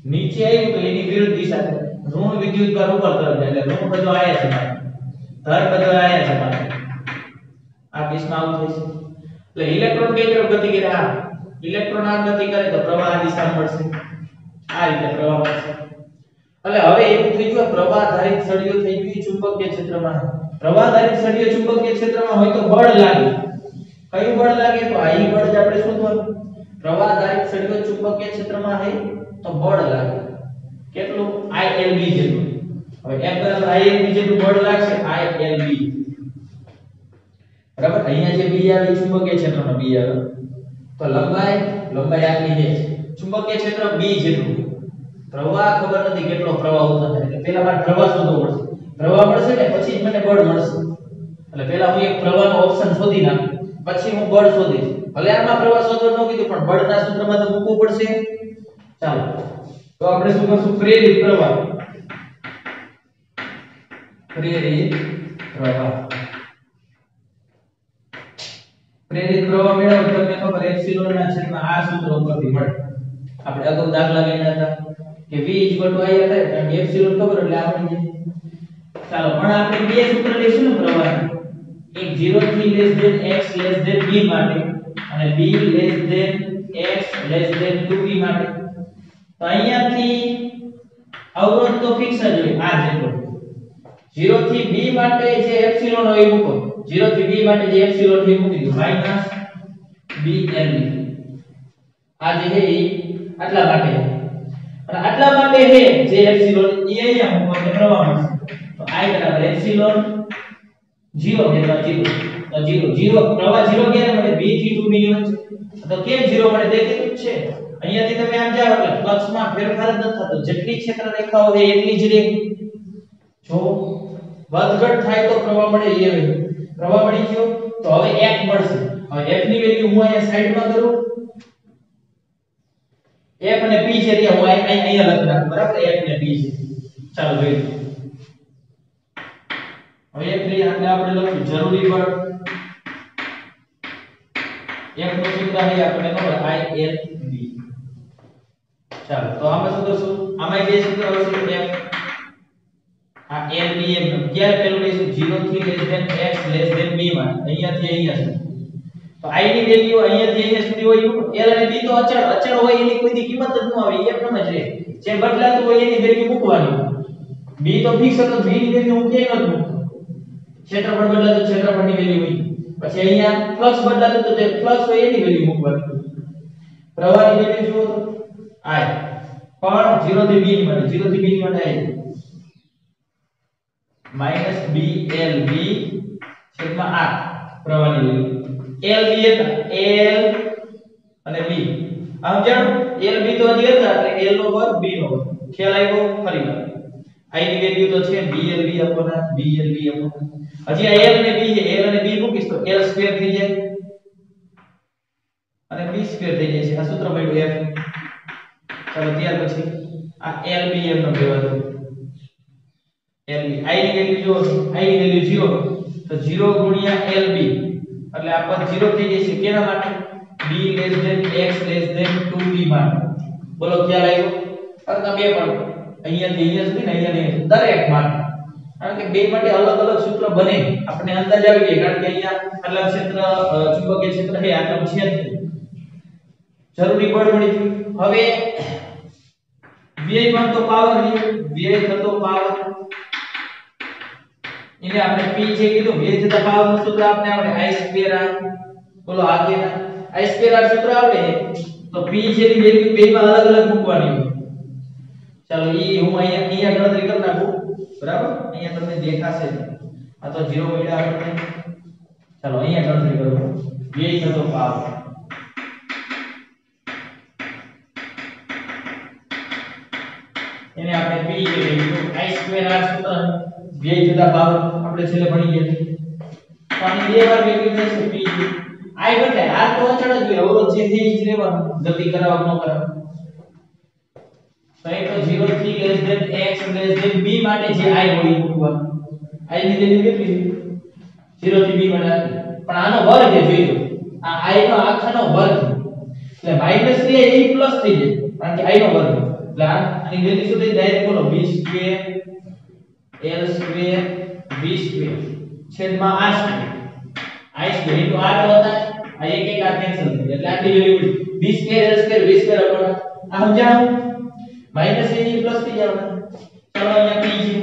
નીચે આવ્યું તો એની વિરુદ્ધ દિશા ઋણ વિદ્યુતભાર ઉપર તરફ જાય એટલે ઋણ બધો આયા છે ધન બધો આયા છે આ કેસમાં આવું થશે એટલે ઇલેક્ટ્રોન કઈ તરફ ગતિ કરે આ ઇલેક્ટ્રોન આ ગતિ કરે તો પ્રવાહ આ દિશામાં મળશે આ રીતે પ્રવાહ મળશે એટલે હવે એવું થઈ ગયું પ્રવાહ આધારિત સળિયો થઈ ગયું ચુંબકીય ક્ષેત્રમાં પ્રવાહ આધારિત સળિયો ચુંબકીય ક્ષેત્રમાં હોય તો બળ લાગે કયું બળ લાગે તો આ બળ જ આપણે શોધવાનું પ્રવાહ આધારિત સળિયો ચુંબકીય ક્ષેત્રમાં હોય તો બળ લાગે કેટલું ILB જેટલું હવે F બરાબર ILB જેટલું બળ લાગશે ILB બરાબર અહીંયા જે b આવે ચુંબકીય ક્ષેત્રનો b આવે તો લંબાઈ આટલી છે ચુંબકીય ક્ષેત્ર b જેટલું પ્રવાહ ખબર નથી કેટલો પ્રવાહ ઉત્પન્ન થાય એટલે પહેલા મારે પ્રવાહ શોધવો પડશે પ્રવાહ મળશે ને પછી જ મને બળ મળશે એટલે પહેલા હું એક પ્રવાહનો ઓપ્શન શોધી નાખું પછી હું બળ શોધીશ ભલે આમાં પ્રવાહ શોધવા ન કીધું પણ બળના સૂત્રમાં તો મૂકવું પડશે ચાલો તો આપણે શું કરશું પ્રેરિત પ્રવાહ પ્રેરિત પ્રવાહ મેળવો તમને ખબર એપ્સિલોન ના છેદમાં આ સૂત્ર ઉપરથી મળે આપણે અગાઉ દાખલા ગણ્યા હતા કે v i થાય કારણ કે એપ્સિલોન ખબર એટલે આપણે ચાલો પણ આપણે બે સૂત્ર લઈશું ને પ્રવાહના એક 0 થી x b માટે અને b x 2b માટે તો અહીંયાથી અવરોધ તો ફિક્સ જ હોય આ જેટલો 0 થી b માટે જે એપ્સિલોન હોય એ મૂકો 0 થી b માટે જે એપ્સિલોન હોય મૂકી દો -blb આ જે છે એ આટલા માટે અને આટલા માટે છે જે એપ્સિલોન એ અહીંયા મૂકો એટલે પ્રવાહ મળશે તો I બરાબર એપ્સિલોન 0 એટલે 0 પ્રવાહ 0 ક્યારે મળે 2 થી 2b ની વચ્ચે તો કેમ 0 મળે દેખાતું છે અહીંયાથી તમે આમ જાઓ એટલે ફ્લક્સમાં ફેરફાર જ ન થતો જેટલી ક્ષેત્ર રેખાઓ છે એટલી જ રહે જો વધઘટ થાય તો પ્રવાહ મળે એ પ્રવાહ મળી ગયો તો હવે f મળશે હવે f ની વેલ્યુ હું અહીંયા સાઈડમાં કરું f અને p છે ત્યાં હું અહીંયા લખી નાખું બરાબર f અને p છે ચાલો જોઈએ હવે f ની આપણે લખશું જરૂરી બળ f નું સૂત્ર છે આપણને ખબર ILB ચાલો તો આમાં શું કરશું આમાં બે સૂત્ર આવશે f આ LBM ક્યારે પેલું લઈશું 0 થી x b માં અહીંયાથી અહીંયા સુધી તો I ની વેલ્યુ અહીંયાથી અહીંયા સુધી હોય L અને B તો અચળ હોય એની કોઈ દી કિંમત જ ન આવે એ પ્રમાણે જ રહે જે બદલાતું હોય એની વેલ્યુ મૂકવાની B તો ફિક્સ હતો B ની વેલ્યુ હું ક્યાંય નથી મૂકતો ક્ષેત્રફળ બદલાતું ક્ષેત્રફળની વેલ્યુ હોય પછી અહીંયા ફ્લક્સ બદલાતું તો જે ફ્લક્સ હોય એની વેલ્યુ મૂકવાની પ્રવાહની વેલ્યુ જુઓ તો I પણ 0 થી B ની માટે 0 થી B ની માટે I માઈનસ BLB છેદમાં R પ્રવાહની વેલ્યુ LB હતા L અને B આમ જાણો LB તો હજી હતા એટલે L નો વર્ગ B નો વર્ગ ખ્યાલ આવ્યો ફરી I ની વેલ્યુ તો છે BLB અપોન BLB અપોન હજી આ L અને B છે L અને B મૂકીશ તો L સ્ક્વેર થઈ જાય અને B સ્ક્વેર થઈ જાય છે આ સૂત્ર મળ્યું F ચાલો ત્યાર પછી આ LBM નો કહેવા દો LB I ની વેલ્યુ જો I ની વેલ્યુ 0 તો 0 ગુણ્યા LB એટલે આ પદ 0 થઈ જશે કેના માટે b x 2b માટે બોલો ખ્યાલ આવ્યો અર્થા બે પણ અહીંયાથી અહીંયા સુધી ને અહીંયા દરેક માટે કારણ કે બે માટે અલગ અલગ સૂત્ર બને આપણે અંદાજ આવી જાય કારણ કે અહીંયા આટલા ક્ષેત્ર ચુંબકીય ક્ષેત્ર છે આટલું છે જરૂરી બળ મળી હવે વ્યય પણ તો પાવર વ્યય થતો પાવર એટલે આપણે p જે કીધું વ્યય થતા પાવર નું સૂત્ર આપણે આવડે I2r બોલો આગેના I2r સૂત્ર આવડે તો p જે ની વેલ્યુ બે માં અલગ અલગ મૂકવાની ચાલો ઈ હું અહીંયા ગણતરી કરી નાખું બરાબર અહીંયા તમને દેખાશે આ તો 0 મળ્યા આપણે ચાલો અહીંયા ગણતરી કરો વ્યય થતો પાવર એને આપણે p જે વેલ્યુ I2r સૂત્ર વ્યય થતા પાવર આપણે છેલ્લે ભણી ગયા તો આની બે વાર વેલ્યુ થશે p I બદલાય r તો અચળ જ હોય અવરોધ જે છે ઈ જ રહેવાનું ગતિ કરાવવા ન કરાવ તો એ તો 0 થી x b માટે જે I હોય એ મૂકવાનું I ની વેલ્યુ કેટલી 0 થી b માટે પણ આનો વર્ગ છે જોઈ લો આ I નો આખાનો વર્ગ એટલે માઈનસ લે એ પ્લસ થઈ જાય કારણ કે I નો વર્ગ એટલે આની વેલ્યુ શું થઈ ડાયરેક્ટ બોલો b square L square b square છેદમાં r square I square into r તો હતા આ એક એક આ કેન્સલ થઈ એટલે આટલી value b square L square b square upon આ સમજાવ માઈનસ a ની પ્લસ થઈ જવાનું ચાલો અહીંયા p છે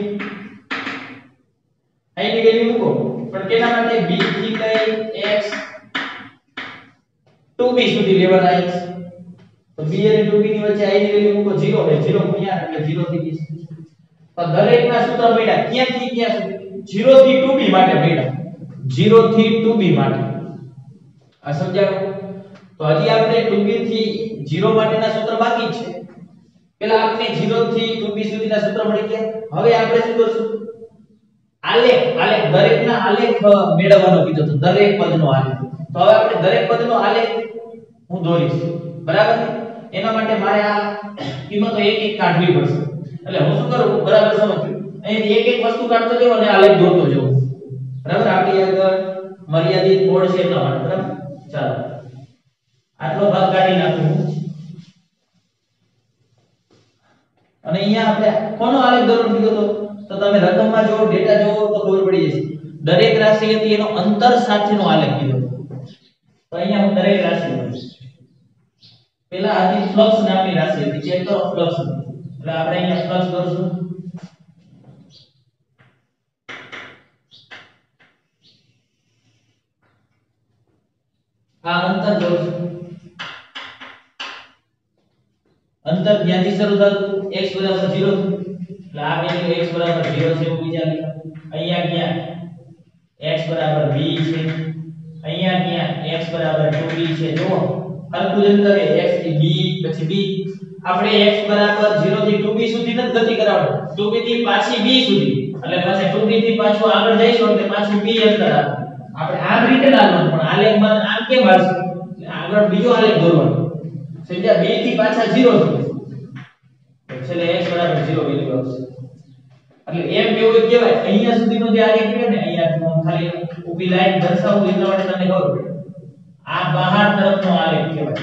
I ની વેલ્યુ મૂકો પણ કેના માટે b થી લઈ x 2b સુધી લેવાના x તો b અને 2b ની વચ્ચે I ની વેલ્યુ મૂકો 0 હોય 0 ગુણ્યા એટલે 0 થી 20 તો દરેકના સૂત્ર મળ્યા ક્યાંથી ક્યાં સુધી 0 થી 2b માટે મળ્યા 0 થી 2b માટે આ સમજાવો તો હજી આપણે 2b થી 0 માટેના સૂત્ર બાકી છે પહેલા આપણે 0 થી 2b સુધીના સૂત્ર મળી ગયા હવે આપણે શું કરશું આલેખ દરેકના આલેખ મેળવવાનો કીધો તો દરેક પદનો આલેખ તો હવે આપણે દરેક પદનો આલેખ હું દોરીશ બરાબર એના માટે મારે આ કિંમતો એક એક કાઢવી પડશે એટલે હું શું કરું બરાબર સમજો અહીં એક એક વસ્તુ કાઢતો જઉં અને આલેખ દોરતો જઉં બરાબર આપણી આગળ મર્યાદિત બોર્ડ છે એટલા માટે બરાબર ચાલો આટલો ભાગ કાઢી નાખું અને અહીંયા આપણે કોનો આલેખ દોરવાનો કીધો તો તમે રકમમાં જો ડેટા જો તો ખબર પડી જશે દરેક રાશિ હતી એનો અંતર સાથેનો આલેખ કીધો તો અહીંયા હું દરેક રાશિ દોરીશ પહેલા હતી ફ્લક્સ નામની રાશિ હતી ચેક કરો ફ્લક્સ એટલે આપણે અહીંયા ફ્લક્સ દોરશું આ અંતર દોરશું અંતર ક્યાંથી શરૂ થતું x 0 એટલે આ વેલ્યુ x 0 છે એવું વિચારી અહીંયા ક્યાં x b છે અહીંયા ક્યાં x 2b છે જો હરખું અંતર x થી b પછી b આપણે x 0 થી 2b સુધી નથી ગતિ કરાવવાનો 2b થી પાછી b સુધી એટલે પાછા 2b થી પાછું આગળ જઈશું એટલે પાછું b અંતર આવે આપણે આ રીતે લાવવાનું પણ આલેખમાં આમ કેમ આવશે આગળ બીજો આલેખ દોરવાનો સમજ્યા 2 થી પાછા 0 સુધી એટલે x 0 વેલ્યુ આવશે એટલે એમ કેવું કહેવાય અહીંયા સુધીનો જે આલેખ છે ને અહીંયા ખાલી ઊભી લાઈન દર્શાવું એટલા માટે તમને ખબર પડે આ બહાર તરફનો આલેખ કહેવાય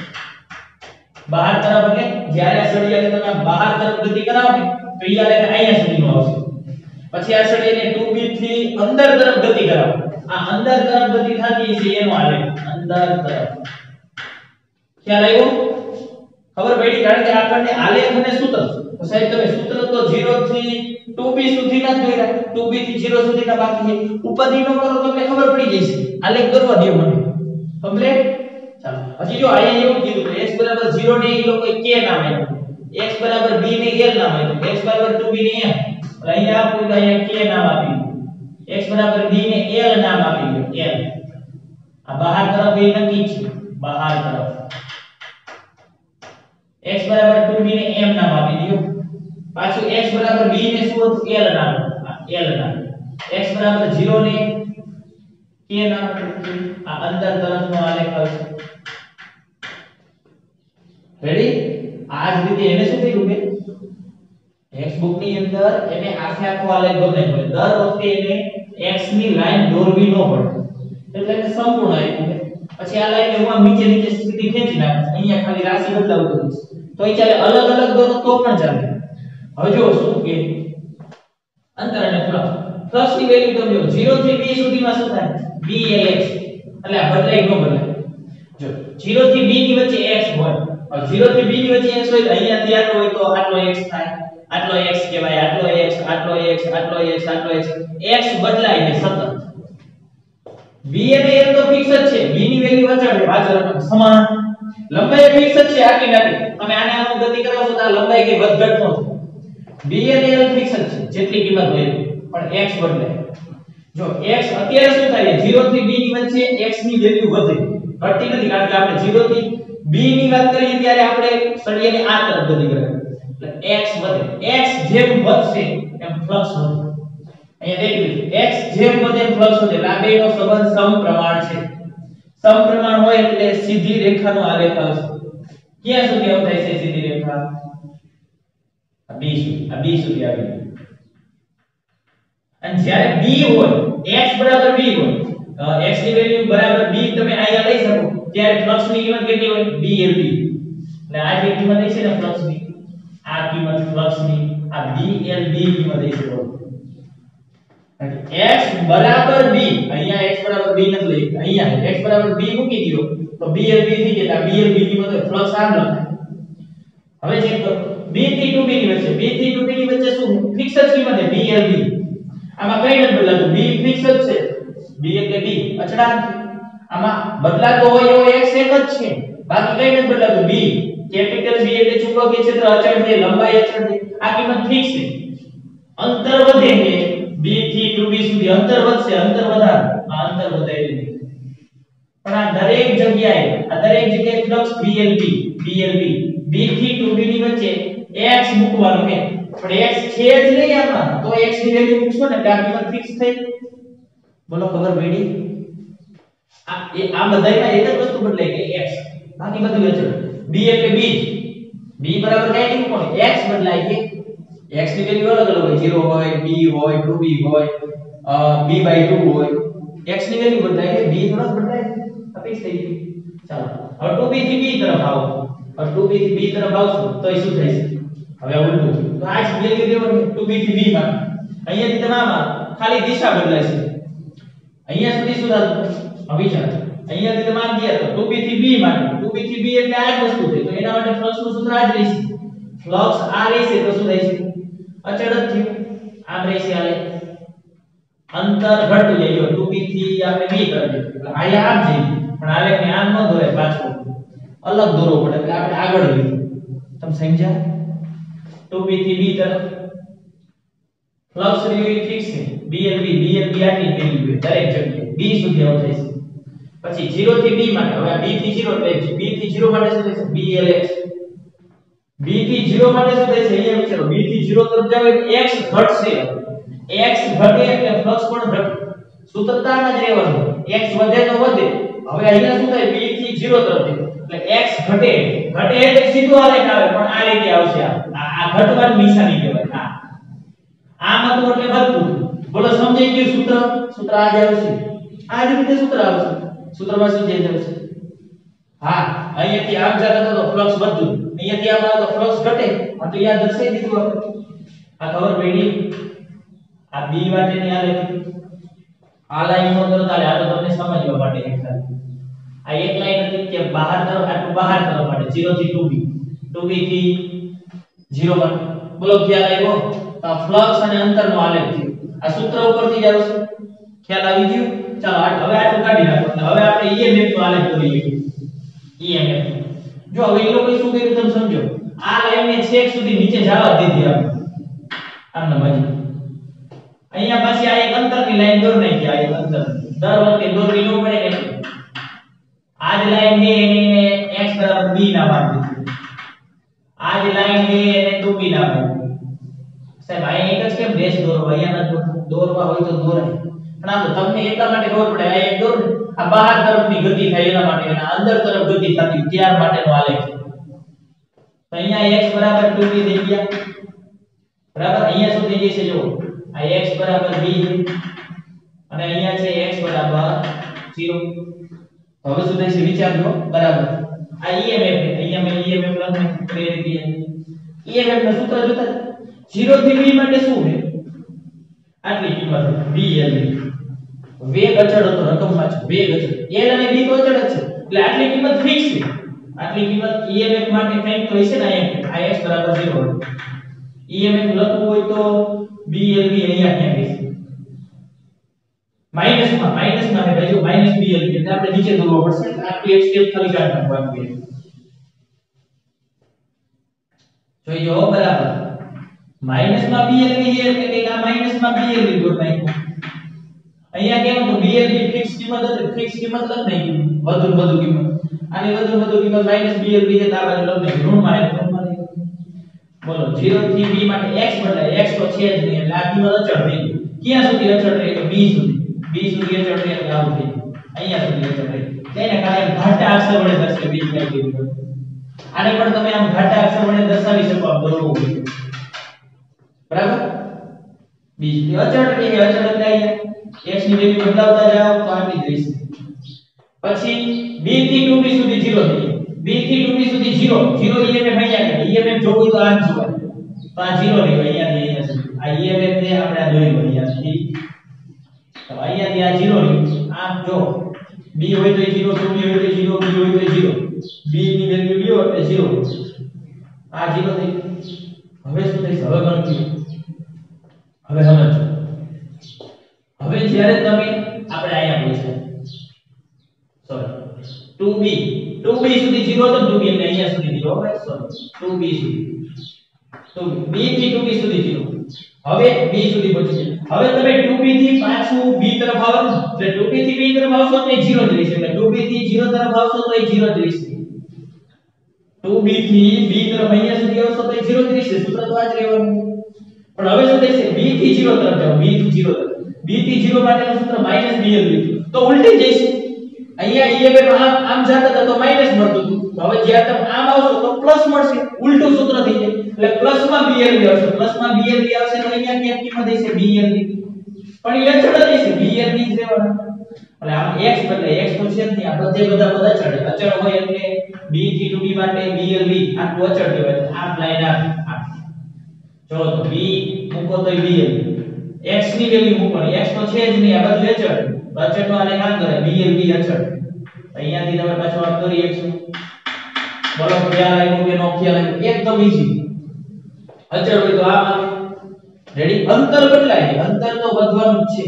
બહાર તરફ એટલે જ્યારે સળિયાને તમે બહાર તરફ ગતિ કરાવો ને તો ઈ આલેખ અહીંયા સુધીનો આવશે પછી આ સળિયાને 2b થી અંદર તરફ ગતિ કરાવો આ અંદર તરફ ગતિ થતી છે એનો આલેખ અંદર તરફ ખ્યાલ આવ્યો ખબર પડી કારણ કે આપણને આલેખ અને સૂત્ર તો સાહેબ તમે સૂત્ર તો 0 થી 2b સુધીના જ દોર્યા 2b થી 0 સુધીના બાકી છે ઉપાધિ નો કરો તો તમને ખબર પડી જશે આલેખ દોરવા દો મને કમ્પ્લીટ ચાલો પછી જો અહીંયા એવું કીધું કે x 0 ને એ લોકો k નામ આપ્યું x b ને l નામ આપ્યું x 2b ને m અહીંયા આપ્યું અહીંયા k નામ આપ્યું x b ને l નામ આપ્યું l આ બહાર તરફ એ નક્કી છે બહાર તરફ x 2b ને m નામ આપી દયો પાછું x b ને શું હતું l નામ x 0 ને k નામ આ અંદર તરફનો આલેખ આવશે રેડી આ જ રીતે એને શું થયું કે ટેક્સ્ટબુક ની અંદર એને આખો આલેખ બદલાય હોય દર વખતે એને x ની લાઈન દોરવી ન પડે એટલે એને સંપૂર્ણ આપ્યું છે પછી આ લાઈન હું આમ નીચે સીધી ખેંચી નાખું અહીંયા ખાલી રાશિ બદલાવ કરીશ તો એ ચાલે અલગ અલગ દોરો તો પણ ચાલે હવે જો શું કે અંતર અને ફ્લક્સ ની વેલ્યુ તમે જો 0 થી b સુધીમાં શું થાય blx એટલે આ બદલાય ન બદલાય જો 0 થી b ની વચ્ચે x હોય 0 થી b ની વચ્ચે x હોય તો અહીંયાથી આટલો હોય તો આટલો x થાય આટલો x કહેવાય આટલો x આટલો x આટલો x આટલો x x બદલાય છે સતત b અને l તો ફિક્સ જ છે b ની વેલ્યુ અચળ છે બાજુ સમાન લંબાઈ ફિક્સ જ છે આટલી નાની તમે આને આનું ગતિ કરાવશો તો આ લંબાઈ કે વધઘટ ન થાય b અને l ફિક્સ જ છે જેટલી કિંમત હોય પણ x બદલાય જો x અત્યારે શું થાય 0 થી b ની વચ્ચે x ની વેલ્યુ વધે ઘટતી નથી કારણ કે આપણે 0 થી b ની વાત કરીએ ત્યારે આપણે સળિયાને આ તરફ ગતિ કરાવી એટલે x વધે x જેમ વધશે એમ ફ્લક્સ વધે અહીંયા દેખી x જેમ વધે એમ ફ્લક્સ વધે એટલે આ બેનો સંબંધ સમપ્રમાણ છે સમપ્રમાણ હોય એટલે સીધી રેખાનો આલેખ આવશે ક્યાં સુધી આવ થાય છે સીધી રેખા b સુધી આવી અને જ્યારે b હોય x બરાબર b હોય x ની વેલ્યુ બરાબર b તમે અહીંયા લઈ શકો ત્યારે ફ્લક્સ ની કિંમત કેટલી હોય blb એટલે આ જે કિંમત છે ને ફ્લક્સ ની આ કિંમત ફ્લક્સ ની આ blb કિંમત છે x બરાબર b અહીંયા x બરાબર b નથી લઈ અહીંયા x બરાબર b મૂકી દયો તો blb થઈ જાય આ blb કિંમત ફ્લક્સ આમ લખાય હવે ચેક કરો b થી 2b ની વચ્ચે b થી 2b ની વચ્ચે શું ફિક્સ જ કિંમત છે blb આમાં કઈ નથી બદલાતું b ફિક્સ જ છે b એટલે b અચળાંક આમાં બદલાતો હોય એવો x એક જ છે બાકી કઈ નથી બદલાતું b કેપિટલ b એટલે ચુંબકીય ક્ષેત્ર અચળ છે લંબાઈ અચળ છે આ કિંમત ફિક્સ છે અંતર વધે છે b થી 2b સુધી અંતર વધશે અંતર વધારે આ અંતર વધારે પણ આ દરેક જગ્યાએ ફ્લક્સ blb b થી 2b ની વચ્ચે x મૂકવાનું છે પણ x છે જ નહીં આમાં તો x ની વેલ્યુ મૂકશો ને એટલે આ કિંમત ફિક્સ થઈ બોલો ખબર પડી આ બધાયમાં એક જ વસ્તુ બદલાય કે x બાકી બધું અચળ b એટલે b બરાબર કઈ નહીં પણ x બદલાય કે x ની વેલ્યુ અલગ અલગ હોય 0 હોય b હોય 2b હોય b/2 હોય x ની વેલ્યુ બદલાય કે b થોડા બદલાય ફિક્સ થઈ ગયું ચાલો હવે 2b થી b તરફ આવો હવે 2b થી b તરફ આવશો તો એ શું થશે હવે ઉલટું તો આ જ વેલ્યુ દેવાની 2b થી b માં અહીંયાથી તમામ ખાલી દિશા બદલાય છે અહીંયા સુધી શું થતું હવે વિચાર અહીંયાથી તમામ ગયા તો 2b થી b માં 2b થી b એટલે આ જ વસ્તુ છે તો એના માટે ફ્લક્સ નું સૂત્ર આ જ રહેશે ફ્લક્સ આ રહેશે તો શું થશે અચળ જ થયું આમ રહેશે આલે અંતર ઘટતું જાય 2b થી આપણે b તરફ એટલે આયા આમ જઈએ પણ આલેખને આમ ન દોરાય પાછો અલગ દોરવો પડે એટલે આપણે આગળ જઈએ તમે સમજ્યા 2b થી b તરફ ફ્લક્સ રિવ્યુ ફિક્સ છે blb આટલી વેલ્યુ છે દરેક જગ્યાએ b સુધી આવ થાય છે પછી 0 થી b માટે હવે b થી 0 એટલે b થી 0 માટે શું થશે blx b થી 0 માટે શું થશે અહીંયા વિચારો b થી 0 તરફ જાવ એટલે x ઘટશે x ઘટે એટલે ફ્લક્સ પણ ઘટે સૂત્રતામાં જ રહેવાનું x વધે તો વધે હવે અહીંયા શું થાય b થી 0 તરફ એટલે x ઘટે એટલે સીધો આલેખ આવે પણ આ રીતે આવશે આ ઘટવાની નિશાની કહેવાય આમ હતું એટલે વધતું બોલો સમજાઈ ગયું સૂત્ર આ જ આવશે આ જ રીતે સૂત્ર આવશે સૂત્રમાં શું ચેન્જ આવશે હા અહીંયાથી આમ જતા તો ફ્લક્સ વધતું અહીંયાથી આમ આવે તો ફ્લક્સ ઘટે આ તો યાદ દર્શાવી દીધું આપણે આ ખબર પડી આ b માટેની આ લાઈન આ લાઈન નો કરતા આ તો તમને સમજવા માટે એક ખાલી આ એક લાઈન હતી કે બહાર તરફ આટલું બહાર તરફ માટે 0 થી 2b 2b થી 0 પર બોલો ખ્યાલ આવ્યો તો ફ્લક્સ અને અંતરનો આલેખ છે આ સૂત્ર ઉપરથી જ આવશે ખ્યાલ આવી ગયો ચાલો હવે આટલું કાઢી નાખો એટલે હવે આપણે EMF નો આલેખ દોરીએ EMF જો હવે એ લોકો શું કર્યું તમે સમજો આ લાઈન ને છેક સુધી નીચે જવા દીધી આપણે આમને મજી અહીંયા પાછી આ એક અંતરની લાઈન દોર નાખી આ એક અંતર દર વખતે દોરવી ન પડે કે આ જ લાઈન છે એને x b નામ આપી દીધું આ જ લાઈન છે એને 2b નામ આપ્યું સાહેબ આ એક જ કેમ ડેશ દોરો અહીંયા ન દોરવા હોય તો દોરાય પણ આ તો તમને એટલા માટે ખબર પડે આ એક દોર આ બહાર તરફની ગતિ થાય એના માટે અને અંદર તરફ ગતિ થતી ત્યાર માટેનો આલેખ છે તો અહીંયા x 2b થઈ ગયા બરાબર અહીંયા શું થઈ જશે જો આ x b અને અહીંયા છે x 0 હવે શું થશે વિચારજો બરાબર આ EMF અહીંયા મેં EMF લખી પ્રેરિત EMF નું સૂત્ર જોતા 0 થી b માટે શું છે આટલી કિંમત BL વેગ અચળ હતો રકમમાં છે વેગ અચળ L અને B તો અચળ જ છે એટલે આટલી કિંમત ફિક્સ છે આટલી કિંમત EMF માટે કંઈક તો હશે ને આ x 0 EMF લખવું હોય તો BLB અહીંયા ક્યાં હશે માઈનસમાં હે ભાઈ જો -BLB એટલે આપણે નીચે દોરવા પડશે આટલું એક સ્ટેપ ખાલી કાઢી નાખવાનું છે જોઈ જો બરાબર માઈનસમાં BLB છે એટલે કે આ માઈનસમાં BLB દોર નાખ્યું અહીંયા કેમ તો BLB ફિક્સ કિંમત હતી ફિક્સ કિંમત લખ નાખી વધુ કિંમત આની વધુ કિંમત -BLB છે તો આ બાજુ લખ નાખી ઋણમાં બોલો 0 થી b માટે x બદલાય x તો છે જ નહીં એટલે આ કિંમત અચળ થઈ ગઈ ક્યાં સુધી અચળ રહે તો b સુધી અચળ રહે એટલે આવું થઈ અહીંયા સુધી અચળ રહે તેને કારણે ઘાટા અક્ષર વડે દર્શાવી b લઈ દીધું આને પણ તમે આમ ઘાટા અક્ષર વડે દર્શાવી શકો આમ દોરવું બરાબર b સુધી અચળ રહે અચળ એટલે અહીંયા x ની વેલ્યુ બદલાવતા જાઓ તો આટલી જ રહેશે પછી b થી 2b સુધી 0 થઈ b થી 2b સુધી 0 EMF અહીંયા કે EMF જોવું તો આ જ જોવાય તો આ 0 રહે અહીંયા સુધી આ EMF ને આપણે આ દોર્યું અહીંયાથી તો અહીંયાથી આ 0 રહે આ જો b હોય તો 0 2b હોય તો 0 b હોય તો 0 b ની વેલ્યુ લ્યો એટલે 0 આ 0 થઈ હવે શું થશે હવે ગણતરી હવે સમજો હવે જ્યારે તમે આપણે અહીંયા પૂછ્યા સોરી 2b સુધી 0 તો 2b એટલે અહીંયા સુધી 0 હોય સોરી 2b સુધી તો b થી 2b સુધી 0 હવે b સુધી પહોંચી હવે તમે 2b થી પાછું b તરફ આવો એટલે 2b થી b તરફ આવશો તો એ 0 જ રહેશે એટલે 2b થી 0 તરફ આવશો તો એ 0 જ રહેશે 2b થી b તરફ અહીંયા સુધી આવશો તો એ 0 જ રહેશે સૂત્ર તો આ જ રહેવાનું પણ હવે શું થશે b થી 0 તરફ જાઓ b થી 0 તરફ b થી 0 માટેનું સૂત્ર -BL તો ઉલટી જશે અહીંયા EMF આમ જાતા હતા તો માઈનસ મળતું હતું હવે જ્યારે તમે આમ આવશો તો પ્લસ મળશે ઉલટું સૂત્ર થઈ જાય એટલે પ્લસમાં BLB આવશે પ્લસમાં BLB આવશે તો અહીંયા ક્યાં કિંમત હશે BLB પણ એ અચળ રહેશે BLB જ રહેવાનું એટલે આમ x બદલે x તો છે જ નહીં આ બધા પદ અચળ હોય એટલે b થી 2b માટે BLB આટલું અચળ કહેવાય આ લાઈન આ જો તો b મૂકો તો BLB x ની વેલ્યુ મૂકો x તો છે જ નહીં આ બધું અચળ નો આલેખ આમ કરે BLB અચળ અહીંયાથી તમે પાછો આમ દોરી એકસો બોલો ખ્યાલ આવ્યો કે નો ખ્યાલ આવ્યો એકદમ ઈઝી અચળ હોય તો આમ આવે રેડી અંતર બદલાય અંતર તો વધવાનું જ છે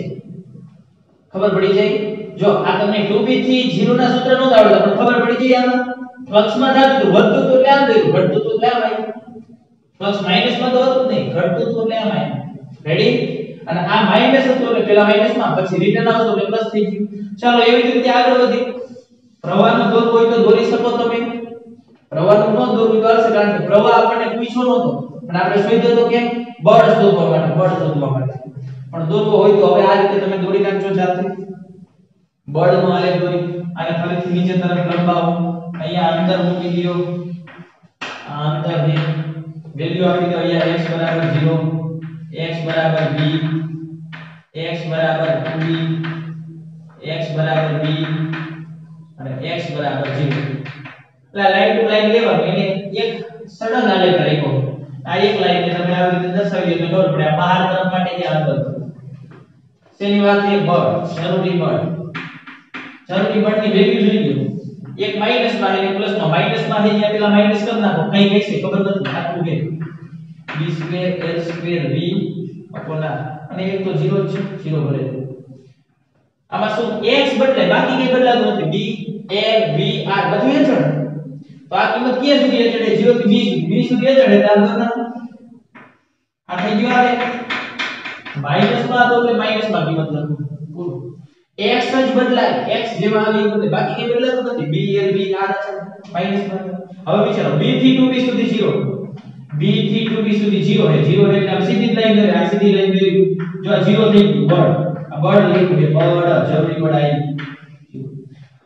ખબર પડી જાય જો આ તમને 2b થી 0 ના સૂત્ર નહોતા આવડતા પણ ખબર પડી જાય આમાં ફ્લક્સ માં થાતું તો વધતું તો ક્યાં ગયું ઘટતું તો ક્યાં આવ્યું પ્લસ માઈનસ માં તો હતું નહીં ઘટતું તો ક્યાં આવ્યું રેડી અને આ માઈનસ હતો એટલે પેલા માઈનસ માં પછી રિટર્ન આવશે એટલે પ્લસ થઈ ગયું ચાલો એવી રીતે આગળ વધી પ્રવાહનો દોર હોય તો દોરી શકો તમે પ્રવાહનો ન દોરવું તો હશે કારણ કે પ્રવાહ આપણને પૂછ્યો નહોતો પણ આપણે શોધ્યો તો કેમ બળ શોધવા માટે પણ દોરવો હોય તો હવે આ રીતે તમે દોરી નાખજો જાતે બળનો આલેખ દોરી અને ફરીથી નીચે તરફ લંબાવો અહીંયા અંતર મૂકી દયો આ અંતર ને વેલ્યુ આપી દો અહીંયા x 0 x b x 2b x b અને x 0 એટલે લાઈન ટુ લાઈન લેવાનું એને એક સડન આલેખ રાખ્યો આ એક લાઈન ને તમે આવી રીતે દર્શાવી દો એટલે ખબર પડે આ બહાર તરફ માટે જે અંતર તેની વાત છે બળ, જરૂરી બળ. જરૂરી બળની વેલ્યુ જોઈ લો. એક માઈનસ માં અને પ્લસ માં. માઈનસ માં છે ત્યાં પેલા માઈનસ કરી નાખો. કઈ કઈ છે ખબર નથી. આટલું છે b² l² v upon r. અને એક તો 0 જ છે, 0 ભલે. આમાં શું x બદલાય, બાકી કઈ બદલાતું નથી. b l v r બધું એ છે. તો આ કિંમત ક્યાં સુધી ચડે? 0 થી b સુધી. b સુધી ચડે એટલે આ ગણના આ થઈ ગયું. આવે માઈનસ માં તો એટલે માઈનસ માં કિંમત લખો. પૂરું. x જ બદલાય, x જેમાં આવી એટલે બાકી કઈ બદલાતું નથી. b l v r છે માઈનસ માં. હવે વિચારો b થી 2b સુધી 0. b થી 2b સુધી 0 છે. 0 એટલે આમ સીધી લાઈન દોરે. આ સીધી લાઈન દોરી. જો આ 0 થઈ ગયું બળ. આ બળ લખ્યું છે. બળ જરૂરી બળ આવી.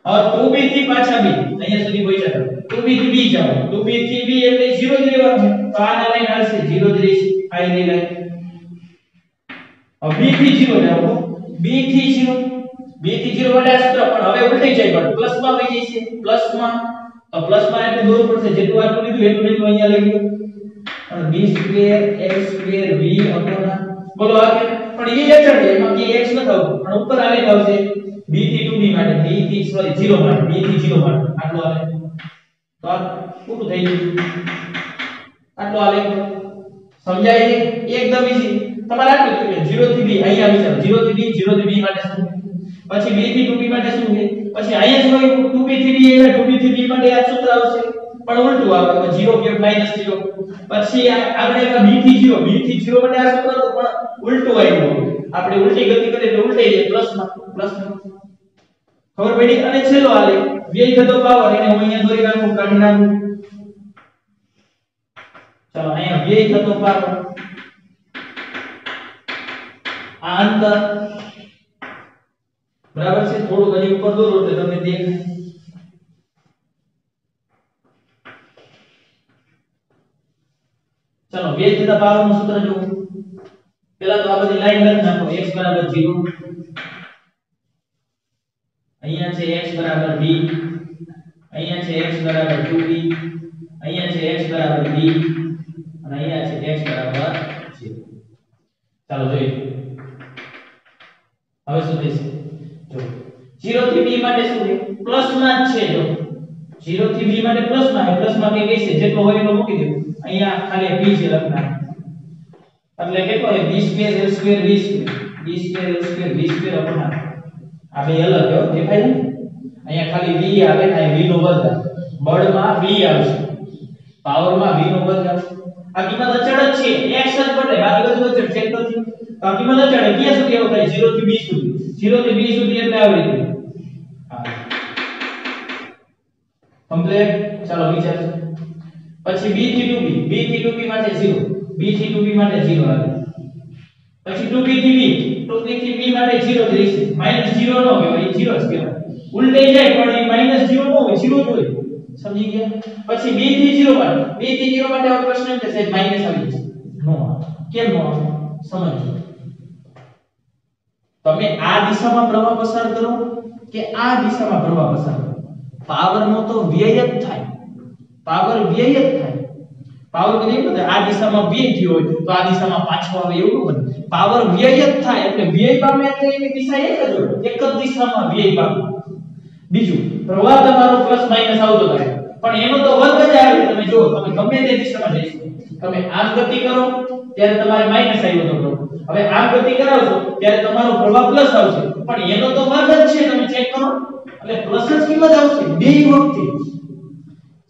હવે 2b થી પાછા b અહીંયા સુધી પહોંચ્યા. 2b થી b જાઓ. 2b થી b એટલે 0 જ રહેવાનું છે. તો આ લાઈન આવશે 0 જ રહેશે. આ ની લાઈન. હવે b થી 0 જાઓ. b થી 0. b થી 0 માટે આ સૂત્ર પણ હવે ઉલટાઈ જાય. પણ પ્લસ માં આવી જાય છે. પ્લસ માં તો પ્લસ માં એટલે દૂર પડશે. જેટલું આટલું લીધું એટલું અહીંયા લઈ લો. અને b² l² v upon r. બોલો આ કે પણ એ અચળ છે. એમાં કે x ન થવું પણ ઉપર આલે આવશે b થી 2b માટે. b થી 0 માટે. b થી 0 માટે આટલું આવે. તો આ પૂરું થઈ ગયું. આટલું આવે. સમજાય છે? એકદમ ઈઝી. તમારે આટલું જ 0 થી b અહીંયા વિચારો. 0 થી b 0 થી b માટે શું? પછી b થી 2b માટે શું છે? પછી અહીંયા શું આવ્યું? 2b થી b એટલે 2b થી b માટે આ સૂત્ર આવશે. પણ ઉલટું આવે. 0 કે -0. પછી આપણે b થી 0. b થી 0 માટે આ સૂત્ર તો પણ ઉલટું આવ્યું. આપણે ઉલટી ગતિ કરીએ એટલે ઉલટાઈ જાય પ્લસમાં. ખબર પડી? અને છેલ્લો આલે વ્યય થતો પાવર એને હું અહીંયા દોરી નાખું, કાઢી નાખું. ચાલો અહીંયા વ્યય થતો પાવર. આ અંતર બરાબર છે. થોડું હજી ઉપર દોરો એટલે તમને દેખાય. ચલો વ્યય થતા પાવર નું સૂત્ર જો. પહેલા તો આ બધી લાઈન લખી નાખો. x 0. અહીંયા છે x b. અહીંયા છે x 2b. અહીંયા છે x b. અને અહીંયા છે x 0. ચાલો જોઈએ. હવે શું થશે? જો 0 થી b માટે શું છે? પ્લસ માં જ છે. જો 0 થી b માટે પ્લસ માં છે. પ્લસ માં કઈ છે? જેટલો હોય એટલો મૂકી દેવું. અહીંયા ખાલી b છે લખના. એટલે કેટલો છે? b² l² v². b² l² v² upon r. આ બે અલગ છે. દેખાય છે? અહીંયા ખાલી v આવે ને v નો વર્ગ. બળમાં v આવશે. પાવરમાં v નો વર્ગ આવશે. આ કિંમત અચળ જ છે. x જ બદલાય. બાકી બધું અચળ ચેક કરજો. તો આ કિંમત અચળ છે. ક્યાં સુધી આવું થાય? 0 થી b સુધી. 0 થી b સુધી એટલે આવી રીતે. હા. કમ્પ્લીટ. ચાલો વિચાર. પછી b થી 2b. b થી 2b માટે 0. b થી 2b માટે 0 આવે. પછી 2b થી b. 2b થી b માટે 0 જ રહેશે. -0 નો કહેવાય. 0 જ કહેવાય. ઉલટાઈ જાય પણ એ -0 નો હોય. 0 જ હોય. સમજી ગયા? પછી b થી 0 માટે. b થી 0 માટે આ પ્રશ્ન છે સાહેબ માઈનસ આવી છે. નો આવે. કેમ નો આવે? સમજો. તમે આ દિશામાં પ્રવાહ પસાર કરો કે આ દિશામાં પ્રવાહ પસાર કરો, પાવરનો તો વ્યય જ થાય. પાવર વ્યય જ થાય. પાવર કેમ કે આ દિશામાં વ્યય થયો હોય તો આ દિશામાં પાછો આવે એવું બને. પાવર વ્યય જ થાય એટલે વ્યય પામે એટલે એની દિશા એક જ હોય. એક જ દિશામાં વ્યય પામે. બીજું પ્રવાહ તમારો પ્લસ માઈનસ આવતો થાય પણ એનો તો વર્ગ જ આવે. તમે જો તમે ગમે તે દિશામાં જઈ શકો. તમે આમ ગતિ કરો ત્યારે તમારે માઈનસ આવ્યો તો પ્રવાહ. હવે આમ ગતિ કરાવશો ત્યારે તમારો પ્રવાહ પ્લસ આવશે પણ એનો તો વર્ગ જ છે. તમે ચેક કરો એટલે પ્લસ જ કિંમત આવશે બે વખતે.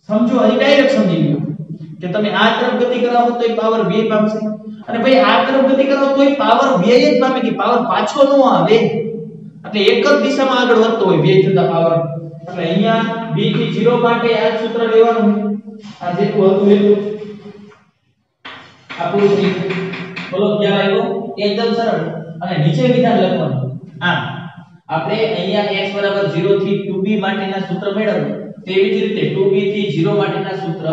સમજો? હજી ડાયરેક્ટ સમજી લો કે તમે આ તરફ ગતિ કરાવો તોય પાવર વ્યય પામશે અને ભાઈ આ તરફ ગતિ કરાવો તોય પાવર વ્યય જ પામે કે પાવર પાછો ન આવે. એટલે એક જ દિશામાં આગળ વધતો હોય વ્યય થતા પાવર. એટલે અહીંયા b થી 0 માટે આ સૂત્ર લેવાનું. આ જેટલું હતું એટલું આપણું છે. બોલો ક્યાં આવ્યો? એકદમ સરળ. અને નીચે વિધાન લખવાનું. આપણે અહીંયા x 0 થી 2b માટેના સૂત્ર મેળવ્યું તેવી જ રીતે 2b થી 0 માટેના સૂત્ર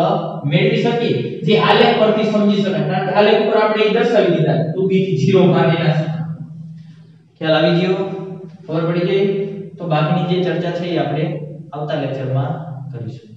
મેળવી શકીએ જે આલેખ પરથી સમજી શકાય. કારણ કે આલેખ પર આપણે એ દર્શાવી દીધા 2b થી 0 માટેના સૂત્ર. ખ્યાલ આવી ગયો? ખબર પડી ગઈ? તો બાકીની જે ચર્ચા છે એ આપણે આવતા લેક્ચરમાં કરીશું.